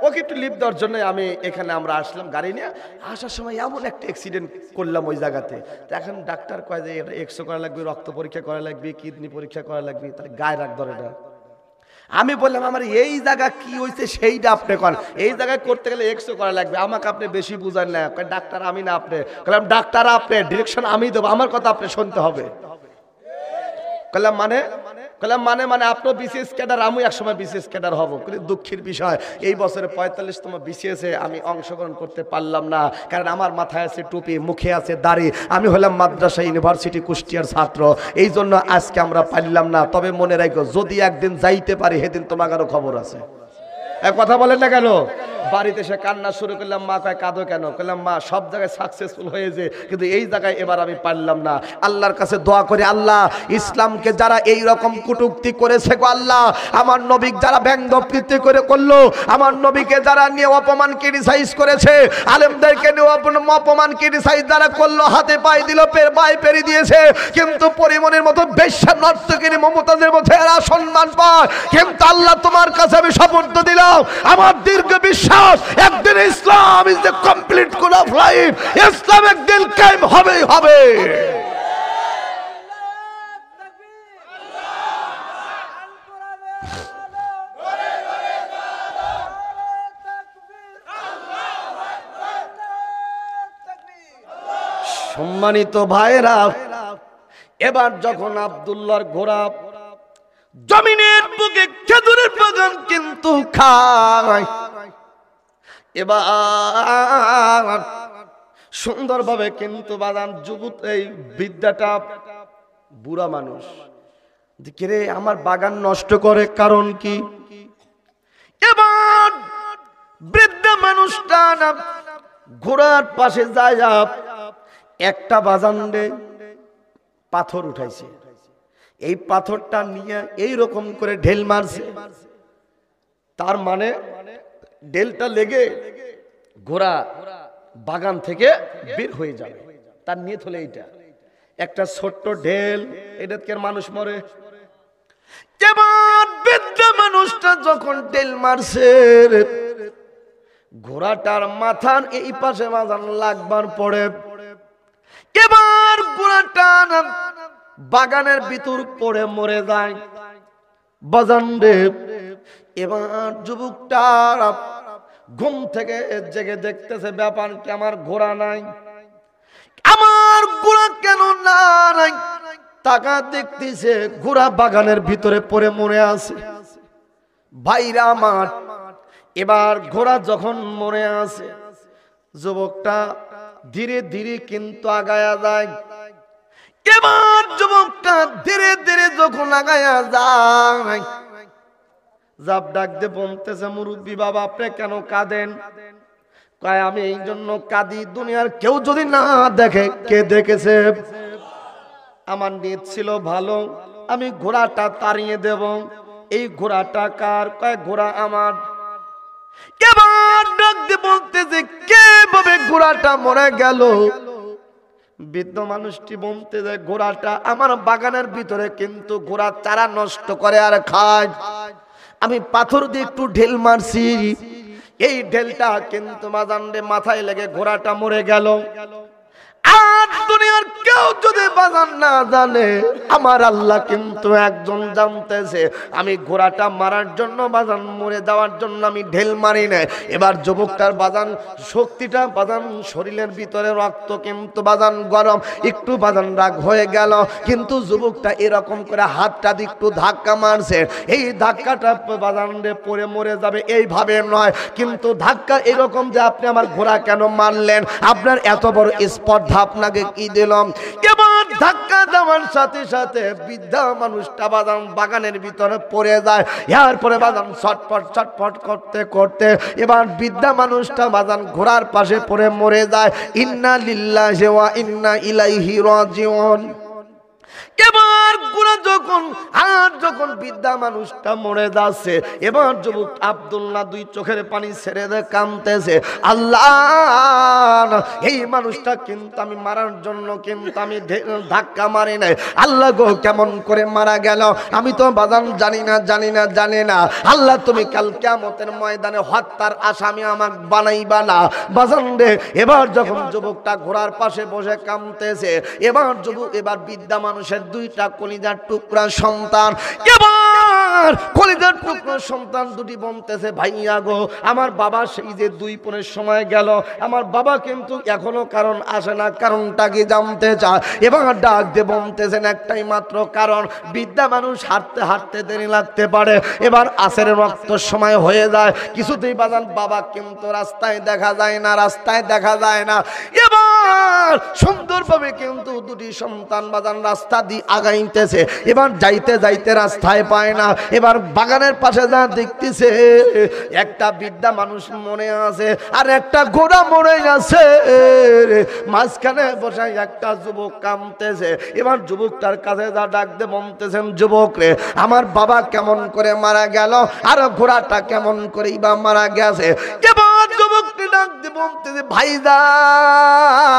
ওকে একটু লিফট দেওয়ার জন্য আমি এখানে আমরা আসলাম গাড়ি নিয়ে। আসার সময় এমন একটা অ্যাক্সিডেন্ট করলাম ওই জায়গাতে। তো এখন ডাক্তার কয় যে এটা এক্সরে করা লাগবে, রক্ত পরীক্ষা করা লাগবে, কিডনি পরীক্ষা করা লাগবে, তাহলে গায়ে রাখ ধরে এটা। আমি বললাম আমার এই জায়গা কি হয়েছে সেইটা আপনি কন, এই জায়গায় করতে গেলে এক্সরে করা লাগবে, আমাকে আপনি বেশি বুঝান না। ডাক্তার আমি না আপনি। বললাম ডাক্তার আপনি, ডিরেকশন আমি দেবো, আমার কথা আপনি শুনতে হবে। বললাম মানে আপনার বিসিএস ক্যাডার, আমি একসময় বিসিএস ক্যাডার হব, কিন্তু দুঃখের বিষয় এই বছরে 45তম বিসিএসে আমি অংশগ্রহণ করতে পারলাম না, কারণ আমার মাথায় আছে টুপি, মুখে আছে দাড়ি, আমি হলাম মাদ্রাসা ইউনিভার্সিটি কুষ্টিয়ার ছাত্র, এই জন্য আজকে আমরা পারলাম না। তবে মনে রাখো, যদি একদিন যাইতে পারি সেদিন তোমাদেরও খবর আছে। কথা বলেন না কেন? বাড়িতে এসে কান্না শুরু করলাম, মা কয় কাঁদো কেন? বললাম মা সব জায়গায় সাকসেসফুল হয়েছে, কিন্তু এই জায়গায় এবার আমি পারলাম না। আল্লাহর কাছে দোয়া করে, আল্লাহ ইসলামকে যারা এই রকম কটূক্তি করেছে গো আল্লাহ, আমার নবীকে যারা ব্যঙ্গকৃতি করে করলো, আমার নবীকে যারা নিয়ে অপমান ক্রিটিসাইজ করেছে, আলেমদেরকে নিয়ে অপমান ক্রিটিসাইজ যারা করলো, হাতে পায়ে দিল, পায়ে পেরি দিয়েছে, কিন্তু পরিমণের মতো বেশ্যা নর্তকিনী মমতাজের মধ্যে এরা সম্মান পায়। কিন্তু আল্লাহ তোমার কাছে আমি শপথ দিলাম, আমার দীর্ঘ বিশ্বাস একদিন Islam is the complete goal of life, Islam একদিন কায়েম হবেই হবে। সম্মানিত ভাইরা, এবার যখন আব্দুল্লাহর ঘোড়া জমিনের বুকে খেজুরের বাগান কিন্তু খায়, এবার সুন্দরভাবে কিন্তু বাগান যুবক এই বিদ্যাটা বুড়া মানুষ রে আমার বাগান নষ্ট করে, কারণ কি? এবার বৃদ্ধ মানুষটা না ঘোড়ার পাশে যায়, একটা বাজানে পাথর উঠাইছে, এই পাথরটা নিয়ে এই রকম করে ঢেল মারছে, তার মানে ঢেলটা লেগে ঘোড়া বাগান থেকে বের হয়ে যাবে, তার নিয়ত হলো এইটা। একটা ছোট্ট ঢেল, এটাকে মানুষ মরে। এবার বৃদ্ধ মানুষটা যখন ঢেল মারছে, ঘোড়াটার মাথার এই পাশে বাজান লাগবার পরে এবার ঘোড়াটা বাগানের ভিতর পড়ে মরে যায়। বাজান রে, এবার যুবকটা ঘুম থেকে জেগে দেখতেছে ব্যাপার কি, আমার ঘোড়া নাই, আমার ঘোড়া কেন নাই? টাকা দেখতেছে ঘোড়া বাগানের ভিতরে পড়ে মরে আছে। ভাইরা আমার, এবার ঘোড়া যখন মরে আছে, যুবকটা ধীরে ধীরে কিন্তু আগায়া যায়। এবার যুবকটা ধীরে ধীরে যখন আগায়া যায়, জাপ ডাক দিয়ে বলতেছে, মুরব্বী বাবা আপনি কেন কাঁদেন? কয় আমি এই জন্য কাঁদি, দুনিয়ার কেউ যদি না দেখে, কে দেখেছে? আমার নিয়ত ছিল ভালো, আমি ঘোড়াটা তাড়িয়ে দেব। এই ঘোড়াটা কার? কয় ঘোড়া আমার। এবার ডাক দিয়ে বলতেছে, কে ভাবে ঘোড়াটা মরে গেল? বৃদ্ধ মানুষটি বলতে যায়, ঘোড়াটা আমার বাগানের ভিতরে কিন্তু ঘোড়া চারা নষ্ট করে আর খায়, আমি পাথর দিয়ে একটু ঢেল মারছি, এই ঢেলটা কিন্তু বাজানরে মাথায় লেগে ঘোড়াটা মরে গেল। আর দুনিয়ার কেউ যদি বাজান না জানে, আমার আল্লাহ কিন্তু একজন জানতেছে, আমি ঘোড়াটা মারার জন্য বাজান মরে যাওয়ার জন্য আমি ঢেল মারি না। এবার যুবকটার বাজান শক্তিটা, বাজান শরীরের ভিতরে রক্ত কিন্তু বাজান গরম, একটু বাজান রাগ হয়ে গেল, কিন্তু যুবকটা এরকম করে হাতটা দিয়ে একটু ধাক্কা মারছে, এই ধাক্কাটা বাজান রে পড়ে মরে যাবে এইভাবে নয়, কিন্তু ধাক্কা এরকম যে আপনি আমার ঘোড়া কেন মারলেন, আপনার এত বড় স্পর্ধা আপনাকে কি দিলাম? এবার ধাক্কা দেওয়ার সাথে সাথে বৃদ্ধা মানুষটা বাদাম বাগানের ভিতরে পড়ে যায়। এরপরে বাদাম ছটফট ছটফট করতে করতে এবার বৃদ্ধা মানুষটা বাদাম ঘোড়ার পাশে পড়ে মরে যায়। ইন্না লিল্লাহি ওয়া ইন্না ইলাইহি রাজিউন। এবার গুণা যখন বৃদ্ধা মানুষটা মরে যাচ্ছে, এবার যুবক আব্দুল্লাহ দুই চোখের পানি ছেড়ে দিয়ে কাঁদতেছে, আল্লাহ এই মানুষটা কিন্তু আমি মারার জন্য কিন্তু আমি ধাক্কা মারি নাই, আল্লাহ গো কেমন করে মারা গেল আমি তো বাজান জানি না। আল্লাহ তুমি কাল কিয়ামতের ময়দানে হত্যার আসামি আমাকে বানাইবা না বাজান রে। এবার যখন যুবকটা ঘোড়ার পাশে বসে কাঁদতেছে, এবার বৃদ্ধা মানুষের দুইটা কলিজার টুকরা সন্তান, এবার কলিজার টুকরা সন্তান দুটি বলতেছে, ভাইয়া গো আমার বাবা সেই যে দুই পনের সময় গেল, আমার বাবা কিন্তু এখনো কারণ আসে না, কারণটা কি জানতে চায়। এবার ডাক দিয়ে বলতেছেন একটাই মাত্র কারণ, বৃদ্ধা মানুষ হাঁটতে হাঁটতে দেরি লাগতে পারে, এবার আসরের রক্ত সময় হয়ে যায়, কিছুতেই বাজান বাবা কিন্তু রাস্তায় দেখা যায় না। এবার সুন্দরভাবে কিন্তু দুটি সন্তান বাজান রাস্তা দিয়ে আগাইতেছে, এবার যাইতে যাইতে রাস্তায় পায় না। এবার বাগানের পাশে যা দেখতেছে একটা বৃদ্ধা মানুষ মনে আছে আর একটা ঘোড়া মরে গেছে, মাঝখানে বসে একটা যুবক কাঁদতেছে। এবার যুবকটার কাছে যা ডাক দিয়ে বলতেছেন, যুবক রে আমার বাবা কেমন করে মারা গেল আর ঘোড়াটা কেমন করেই বা মারা গেছে। এবার যুবকটি ডাক দিয়ে বলতেছে, ভাইজান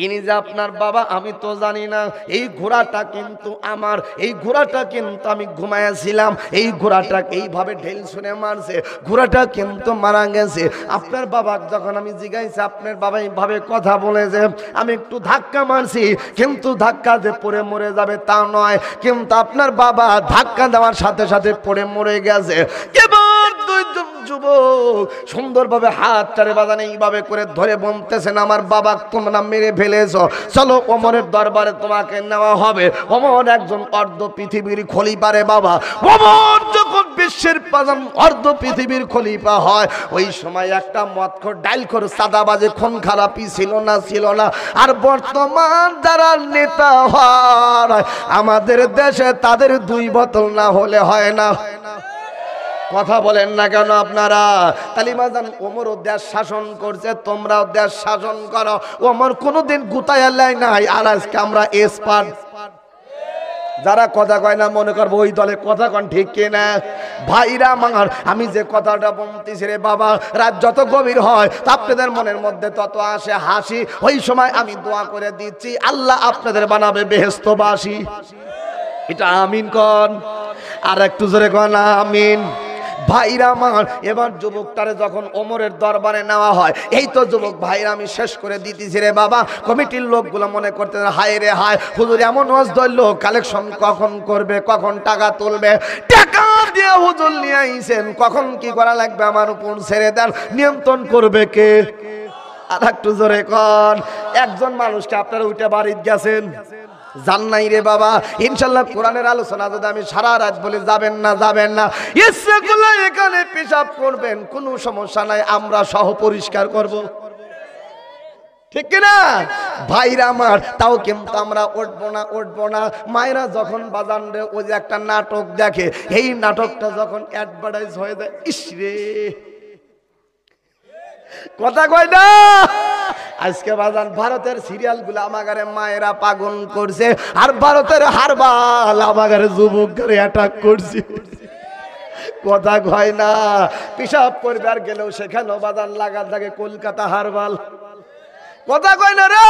ইনি যে আপনার বাবা আমি তো জানি না, এই ঘোড়াটা কিন্তু আমার, এই ঘোড়াটা কিন্তু আমি ঘুমাইয়াছিলাম, এই ঘোড়াটা এইভাবে ঢেল শুনে মারছে, ঘোড়াটা কিন্তু মারা গেছে। আপনার বাবা যখন আমি জিজ্ঞাসা আপনার বাবা এইভাবে কথা বলেছে, আমি একটু ধাক্কা মারছি, কিন্তু ধাক্কা যে পড়ে মরে যাবে তা নয়, কিন্তু আপনার বাবা ধাক্কা দেওয়ার সাথে সাথে পড়ে মরে গেছে। এবার দুইজন যুবক সুন্দরভাবে হাত চারে বাজানে এইভাবে করে ধরে বলতেছেন, আমার বাবা তোমরা মেরে ফেলেছো, চলো ওমরের দরবারে তোমাকে নেওয়া হবে। ওমর একজন অর্ধ পৃথিবীর খলিফা রে বাবা। ওমর যখন বিশ্বের প্রধান অর্ধ পৃথিবীর খলিফা হয়, ওই সময় একটা মদখোর ডাইলখোর সাদাবাজে খুন খারাপি ছিল না। আর বর্তমান যারা নেতা হয় আমাদের দেশে তাদের দুই বোতল না হলে হয় না। কথা বলেন না কেন আপনারা? তালিমাজান ওমরও দেশ শাসন করছে, তোমরাও দেশ শাসন করো। ওমর কোনোদিন গুতায়া লাই নাই, আর আজকে আমরা এক্সপার্ট। যারা কথা কয় না মনে করবো ওই দলে কথা কন, ঠিক কিনা ভাইরা আমার? আমি যে কথাটা বলতেছি রে বাবা, রাত যত গভীর হয় আপনাদের মনের মধ্যে তত আসে হাসি। ওই সময় আমি দোয়া করে দিচ্ছি, আল্লাহ আপনাদের বানাবে বেহেশতবাসী। এটা আমিন কন, আর একটু জোরে কন আমিন। ভাইরা আমার, এবার যুবকটারে যখন ওমরের দরবারে নেওয়া হয়, এই তো যুবক ভাইরা আমি শেষ করে দিতেছি রে বাবা। কমিটির লোকগুলো মনে করতে হায় রে হায়, হুজুর এমন ওয়াজ ধরলো, কালেকশন কখন করবে, কখন টাকা তুলবে, টাকা দিয়ে হুজুর নিয়ে আইছেন, কখন কি করা লাগবে আমার উপর ছেড়ে দেন, নিয়ন্ত্রণ করবে কে? আর একটু জোরে কন। একজন মানুষকে আপনারা উঠে বাড়িতে গেছেন, জান নাই রে বাবা। ইনশাল্লাহ কোরআনের আলোচনা যদি আমি সারা রাত বলে যাবেন না, ইচ্ছেগুলো এখানে পেশাব করবেন, কোনো সমস্যা নাই, আমরা সহ পরিষ্কার করব, ঠিক কিনা ভাইরা আমার? তাও কিন্তু আমরা উঠবো না। মায়েরা যখন বাজান রে ওই যে একটা নাটক দেখে, এই নাটকটা যখন অ্যাডভার্টাইজ হয়ে যায়, ইস রে কথা কয় না। আজকে বাজান ভারতের সিরিয়াল গুলো আমাগারে মায়েরা পাগল করছে, আর ভারতের হারবাল আমাগারে যুবক অ্যাটাক করছে। কথা কয় না। পেশাব করবার গেলেও সেখানেও বাজান লাগা থাকে কলকাতা হারবাল। কথা কয় না রে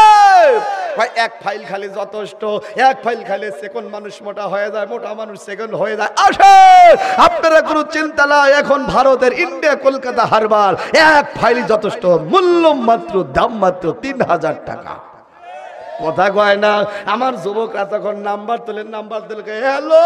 ভাই, এক ফাইল খালি যথেষ্ট, এক ফাইল খালি সেকেন্ড মানুষ মোটা হয়ে যায়, মোটা মানুষ সেকেন্ড হয়ে যায়। আসে আপনারা কোনো চিন্তা নাই, এখন ভারতের ইন্ডিয়া কলকাতা হারবার এক ফাইলই যথেষ্ট, মূল্য মাত্র দাম মাত্র 3000 টাকা। কথা কয় না। আমার যুবকরা তখন নাম্বার তুলে হ্যালো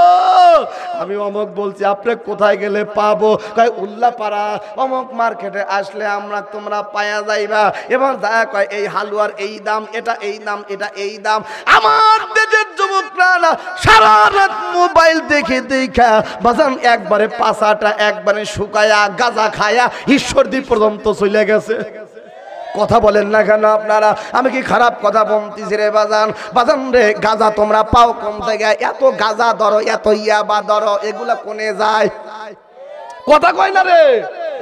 আমি অমুক বলছি, আপনি কোথায় গেলে পাবো? কয় উল্লাপাড়া অমুক মার্কেটে আসলে আমরা তোমরা পায়া যাইবা। এবং দয়া কয় এই হালুয়ার এই দাম, এটা এই দাম, এটা এই দাম। আমার দেশের যুবকরা না সারা রাত মোবাইল দেখে দেখা বাজান একবারে পাশাটা একবারে শুকায়া গাঁজা খায়া ঈশ্বরদী পর্যন্ত চলে গেছে। কথা বলেন না কেন আপনারা? আমি কি খারাপ কথা বলতেছি রে বাজান? বাজান রে, গাঁজা তোমরা পাও কম থেকে, এত গাঁজা ধরো, এত ইয়াবা ধরো, এগুলা কোনে যায়? কথা কয় না রে?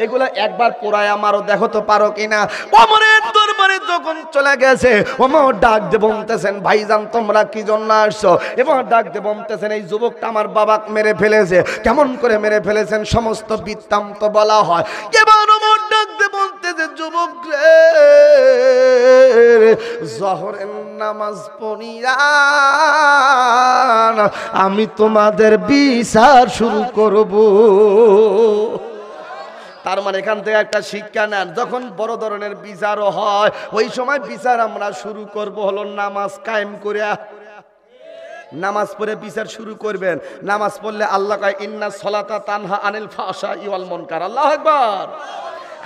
এগুলা একবার পোড়ায় আমারও দেখো তো পারো কিনা। ওমরের দরবারে যখন চলে গেছে, ওমর ডাক দিয়ে বলতেছেন, ভাইজান তোমরা কি জন্য আসছো? এবার ডাক দিয়ে বলতেছেন, এই যুবকটা আমার বাবা মেরে ফেলেছে। কেমন করে মেরে ফেলেছেন সমস্ত বৃত্তান্ত বলা হয়। এবার ওমর ডাক দিয়ে বলতেছে, যুবক রে, জোহরের নামাজ পড়িয়া আমি তোমাদের বিচার শুরু করব। তার মানে এখান থেকে একটা শিক্ষা নেন, যখন বড় ধরনের বিচারও হয় ওই সময় বিচার আমরা শুরু করব হলো নামাজ কায়েম করিয়া। নামাজ পড়ে বিচার শুরু করবেন। নামাজ পড়লে আল্লাহ কয়, ইন্না সলাতা তানহা আনিল ফাহশাই ওয়াল মুনকার। আল্লাহু আকবার।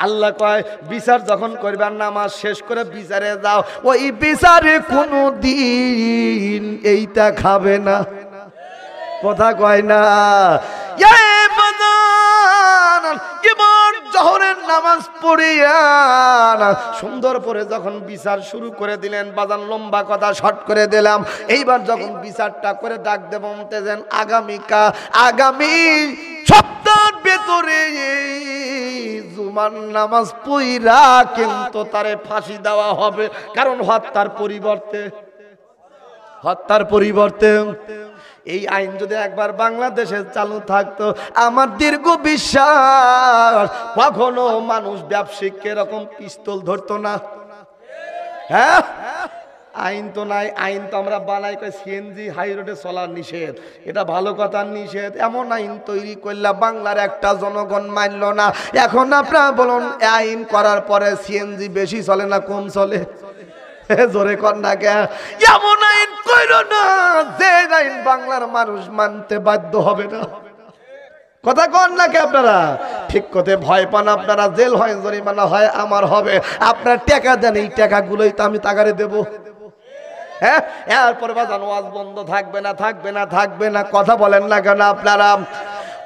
আল্লাহ কয়, বিচার যখন করবেন নামাজ শেষ করে বিচারে যাও, ওই বিচারে কোনো দিন এইটা খাবে না। কথা কয় না? জোহরের নামাজ পড়িয়া সুন্দর করে যখন বিচার শুরু করে দিলেন, বাজান লম্বা কথা শর্ট করে দিলাম। এইবার যখন বিচারটা করে ডাক দেব বলতেছেন, আগামী সপ্তাহের ভেতরে জুমার নামাজ পড়িয়া কিন্তু তারে ফাঁসি দেওয়া হবে। কারণ হত্যার পরিবর্তে এই আইন যদি একবার বাংলাদেশে চালু থাকতো, আমার দীর্ঘ বিশ্বাস কখনো মানুষ ব্যবসায়িক এরকম পিস্তল ধরতো না। হ্যাঁ, আইন তো নাই। আইন তো আমরা বানাই কই সিএনজি হাই রোডে চলার নিষেধ, এটা ভালো কথা নিষেধ। এমন আইন তৈরি করলে বাংলার একটা জনগণ মানলো না। এখন আপনারা বলুন, আইন করার পরে সিএনজি বেশি চলে না কম চলে? জোরে কর না কে? এমন আইন কইরো না যে আইন বাংলার মানুষ মানতে বাধ্য হবে না। কথা কন না কে আপনারা? ঠিক কথা। ভয় পান আপনারা, জেল হয়, জরিমানা হয়, আমার হবে। আপনার টাকা দেন, এই টাকাগুলোই তো আমি তাগারে দেব। হ্যাঁ, এরপর বাজান ওয়াজ বন্ধ থাকবে না। কথা বলেন না কেন আপনারা?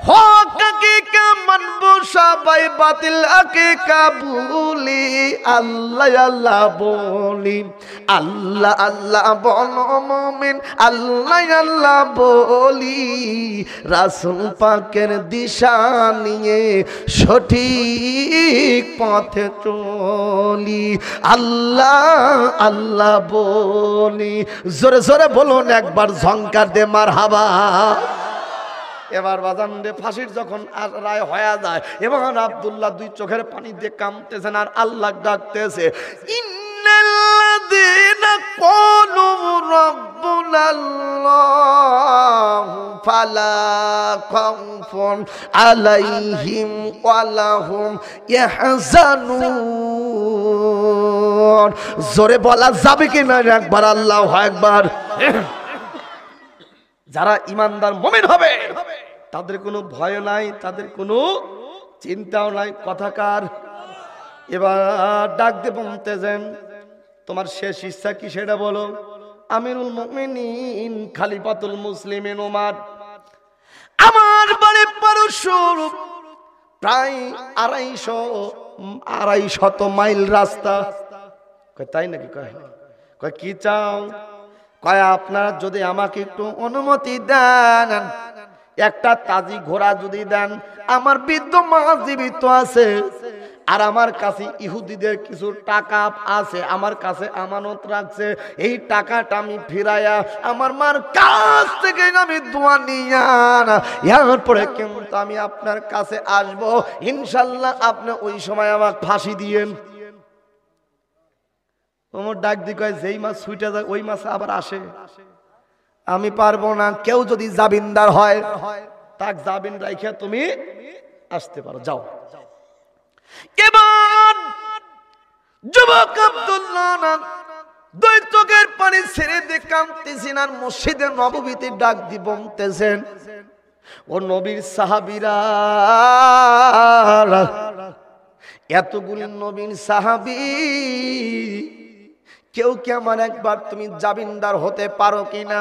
হক হাকিকা মানবো সবাই, বাতিল হাকিকা ভুলি। আল্লাহ আল্লাহ বলি, আল্লাহ আল্লাহ বলো মুমিন, আল্লাহ আল্লাহ বলি। রাসূল পাকের দিশা নিয়ে সঠিক পথে চলি। আল্লাহ আল্লাহ বলি। জোরে জোরে বলুন একবার, ঝংকার দে মারহাবা। এবার বাজান রে, ফাঁসির যখন রায় হয়ে যায়, এবং আব্দুল্লাহ দুই চোখের পানি দিয়ে কাঁদতেছেন আর আল্লাহ ডাকতেছে, ইন্নাল্লাযীনা ক্বালু রাব্বুনাল্লাহু ফালা খাউফুন আলাইহিম ওয়ালা হুম ইয়াহজানুন। জোরে বলা যাবে কিনা একবার আল্লাহু আকবার? যারা ইমানদার মুমিন হবে তাদের কোনো ভয় নাই, তাদের কোনো চিন্তাও নাই। কথাকার। এবার ডাক দিয়ে বলতেছেন, তোমার শেষ ইচ্ছা কি সেটা বলো। আমিরুল মুমিনিন খলিফাতুল মুসলিমিন ওমর, আমার বাড়ি পারস্যর প্রায় 250 মাইল রাস্তা। তাই নাকি? কয় কি চাও? কয় আপনারা যদি আমাকে একটু অনুমতি দেন, একটা তাজি ঘোড়া যদি দেন, আমার বৃদ্ধ মা জীবিত আছে, আর আমার কাছে ইহুদিদের কিছু টাকা আছে, আমার কাছে আমানত রাখছে, এই টাকাটা আমি ফিরাইয়া আমার মার কাছ থেকে আমি দোয়া নিয়া এরপরে কিন্তু আমি আপনার কাছে আসব, ইনশাল্লাহ আপনি ওই সময় আমার ফাঁসি দিয়েন। ওমর ডাক দি কয়, যেই মাছ ছুটে যায় ওই মাছ আবার আসে, আমি পারবো না। কেউ যদি জামিনদার হয়, তাক জামিন রাইখা তুমি আসতে পারো, যাও। এবার যুবক আব্দুল্লাহ দুই চোখের পানি ছেড়ে দিয়ে কাঁদতেছেন আর মসজিদে নববীতে ডাক দি বলতেছেন, ও নবীর সাহাবীরা, এতগুলো নবীর সাহাবী, কেউ কি আমার একবার তুমি জামিনদার হতে পারো কিনা?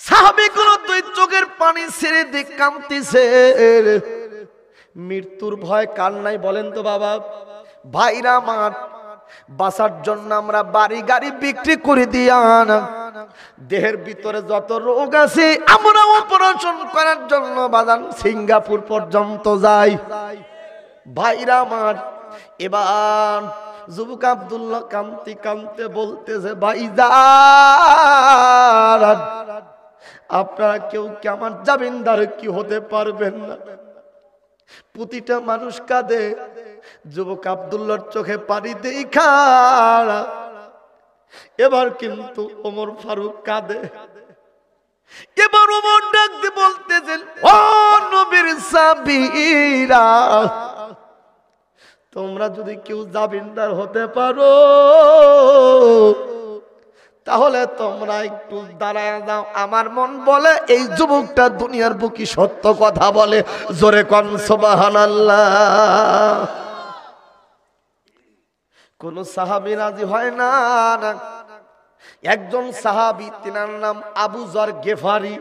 সাহাবীগুলো দুই চোখের পানি ছেড়ে দিয়ে কাঁদতেছে। মৃত্যুর ভয় কার নাই বলেন তো বাবা? ভাইরা আমার, বাঁচার জন্য আমরা বাড়ি গাড়ি বিক্রি করে দিয়া না, দেহের ভিতরে যত রোগ আছে আমরা অপারেশন করার জন্য বাজান সিঙ্গাপুর পর্যন্ত যাই। ভাইরা আমার, এবার যুবক আব্দুল্লাহ কান্তি কান্তে বলতেছে, ভাইজান আপনারা কেউ কি আমার জামিনদার কি হতে পারবেন না? প্রতিটা মানুষ কাঁদে। যুবক আব্দুল্লাহর চোখে পানি দেখা এবার কিন্তু ওমর ফারুক কাঁদে। এবার ওমর ডাক দিয়ে বলতেছেন, ও নবীর সাহাবীরা, তোমরা যদি কেউ জামিনদার হতে পারো তাহলে তোমরা একটু দাঁড়ায় যাও। আমার মন বলে এই যুবকটা দুনিয়ার বুকি সত্য কথা বলে। জোরে কোন সুবহানাল্লাহ। কোন সাহাবী রাজি হয় না। একজন সাহাবী, তিনার নাম আবু যর গেফারি।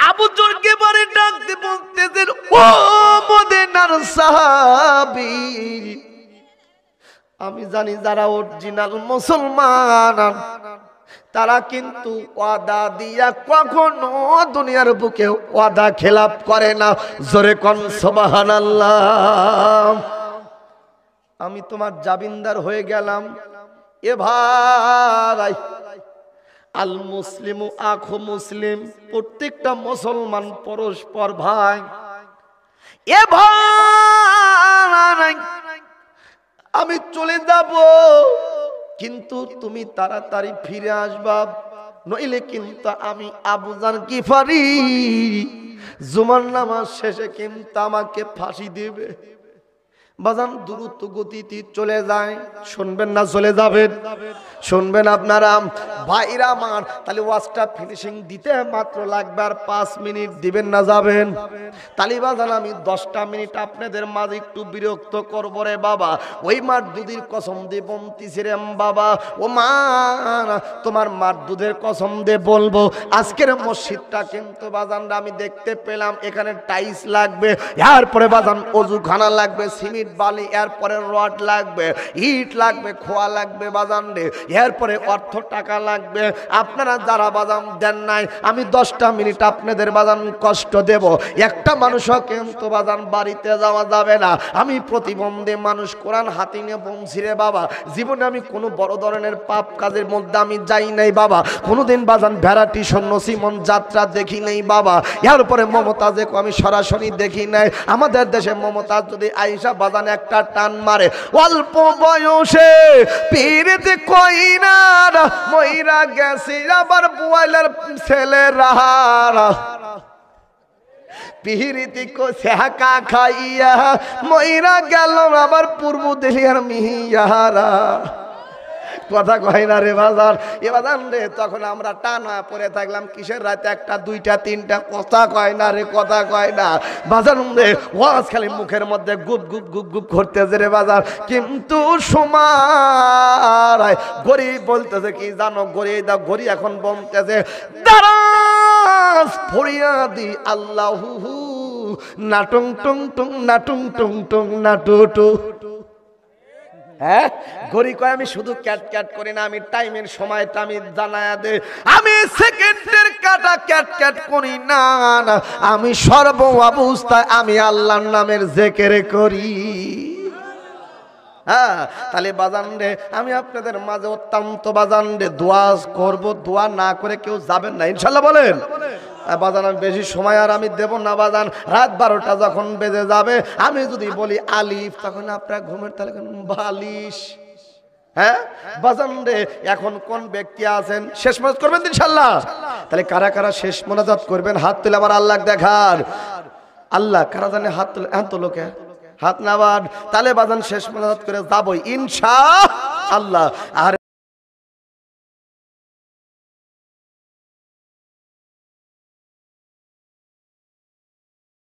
আবু যর গেফারি ডাক দিয়ে বলতেছেন, ও মদিনার সাহাবী, আমি জানি যারা অরিজিনাল মুসলমান তারা কিন্তু ওয়াদা দিয়া কখনো দুনিয়ার বুকে ওয়াদা খেলাপ করে না। জোরে কোন সুবহানাল্লাহ। আমি তোমার জামিনদার হয়ে গেলাম। এ ভাই, আল মুসলিমু আখু মুসলিম, প্রত্যেকটা মুসলমান পরস্পর ভাই। এ ভাই, আমি চলে যাব, কিন্তু তুমি তাড়াতাড়ি ফিরে আসবা, নইলে কিন্তু আমি আবু যর গিফারি জুমার নামাজ শেষে কিন্তু আমাকে ফাঁসি দেবে। বাজান দ্রুত গতিতে চলে যায়। শুনবেন না চলে যাবেন? শুনবেন আপনারা ভাইরা আমার। তাহলে ওয়াজটা ফিনিশিং দিতে মাত্র লাগবে আর 5 মিনিট। দিবেন না যাবেন? তাহলে বাজান আমি 10টা মিনিট আপনাদের মাঝে একটু বিরক্ত করবো রে বাবা। ওই মার দুধের কসম দিয়ে বলতেছি রে বাবা, ও মা তোমার মার দুধের কসম দিয়ে বলবো, আজকের মসজিদটা কিন্তু বাজানরা আমি দেখতে পেলাম এখানে টাইলস লাগবে, এরপরে বাজান অজুখানা লাগবে, সিমেন্ট বালি, এরপরে রড লাগবে, ইট লাগবে, খোয়া লাগবে বাজান রে, এরপরে অর্থ টাকা লাগবে। আপনারা যারা বাজান দেন নাই, আমি 10টা মিনিট আপনাদের বাজান কষ্ট দেব। একটা মানুষও কিন্তু বাজান বাড়িতে যাওয়া যাবে না। আমি প্রতিবন্ধী মানুষ, কোরআন হাতে নিয়ে বলছি রে বাবা, জীবনে আমি কোনো বড় ধরনের পাপ কাজের মধ্যে আমি যাই নাই বাবা। কোনোদিন বাজান ভ্যারাইটি সৈন্য সিমন যাত্রা দেখি নাই বাবা। এরপরে মমতাজে আমি সরাসরি দেখি নাই। আমাদের দেশে মমতাজ যদি আইসা বাজান একটা টান মারে, অল্প বয়সে পীরিত কইনার মইরা গেছে আবার বুয়াইলার ছেলেরা, পিহিরিতি কো সেহাকা খাইয়া মইরা গেল আবার পূর্ব দিলিয়ার মিহিয়ারা। কথা কয় না রে বাজার। এ বাজান রে, তখন আমরা টানা পড়ে থাকলাম কিসের রাতে 1টা 2টা 3টা। কথা কয় না রে, কথা কয় না বাজার রে। ওয়াজ খালি মুখের মধ্যে গুপ গুপ গুপ গুপ করতেছে রে বাজার। কিন্তু সময় গড়ি বলতেছে কি জানো, গড়ি দাও, গড়ি এখন বলতেছে দারাস ফরিয়াদি আল্লাহু নাটং টং টং নাটং টং টং নাটু। হ্যাঁ, গড়ি কয় আমি শুধু ক্যাট ক্যাট করি না, আমি টাইমের সময়টা আমি জানায়া দে, আমি সেকেন্ডের কাটা ক্যাট ক্যাট করি না, আমি সর্ব অবস্থায় আমি আল্লাহর নামের জিকির করি। হ্যাঁ, তাহলে বাজান রে আমি আপনাদের মাঝে অত্যন্ত বাজান রে দোয়া করব। দোয়া না করে কেউ যাবেন না ইনশাআল্লাহ, বলেন বাজান। আমি বেশি সময় আর আমি দেব না বাজান। রাত 12টা যখন বেজে যাবে, আমি যদি বলি আলিফ, তখন আপনার ঘুমের তাহলে বালিশ। হ্যাঁ বাজান রে, এখন কোন ব্যক্তি আছেন শেষ মোনাজাত করবেন ইনশাআল্লাহ? তাহলে কারা কারা শেষ মোনাজাত করবেন হাত তুলে আবার আল্লাহ দেখার। আল্লাহ কারা জানে হাত তুলে, এত লোকে হাত নাবার। তাহলে বাজান শেষ মোনাজাত করে যাবই ইনশাআল্লাহ। আর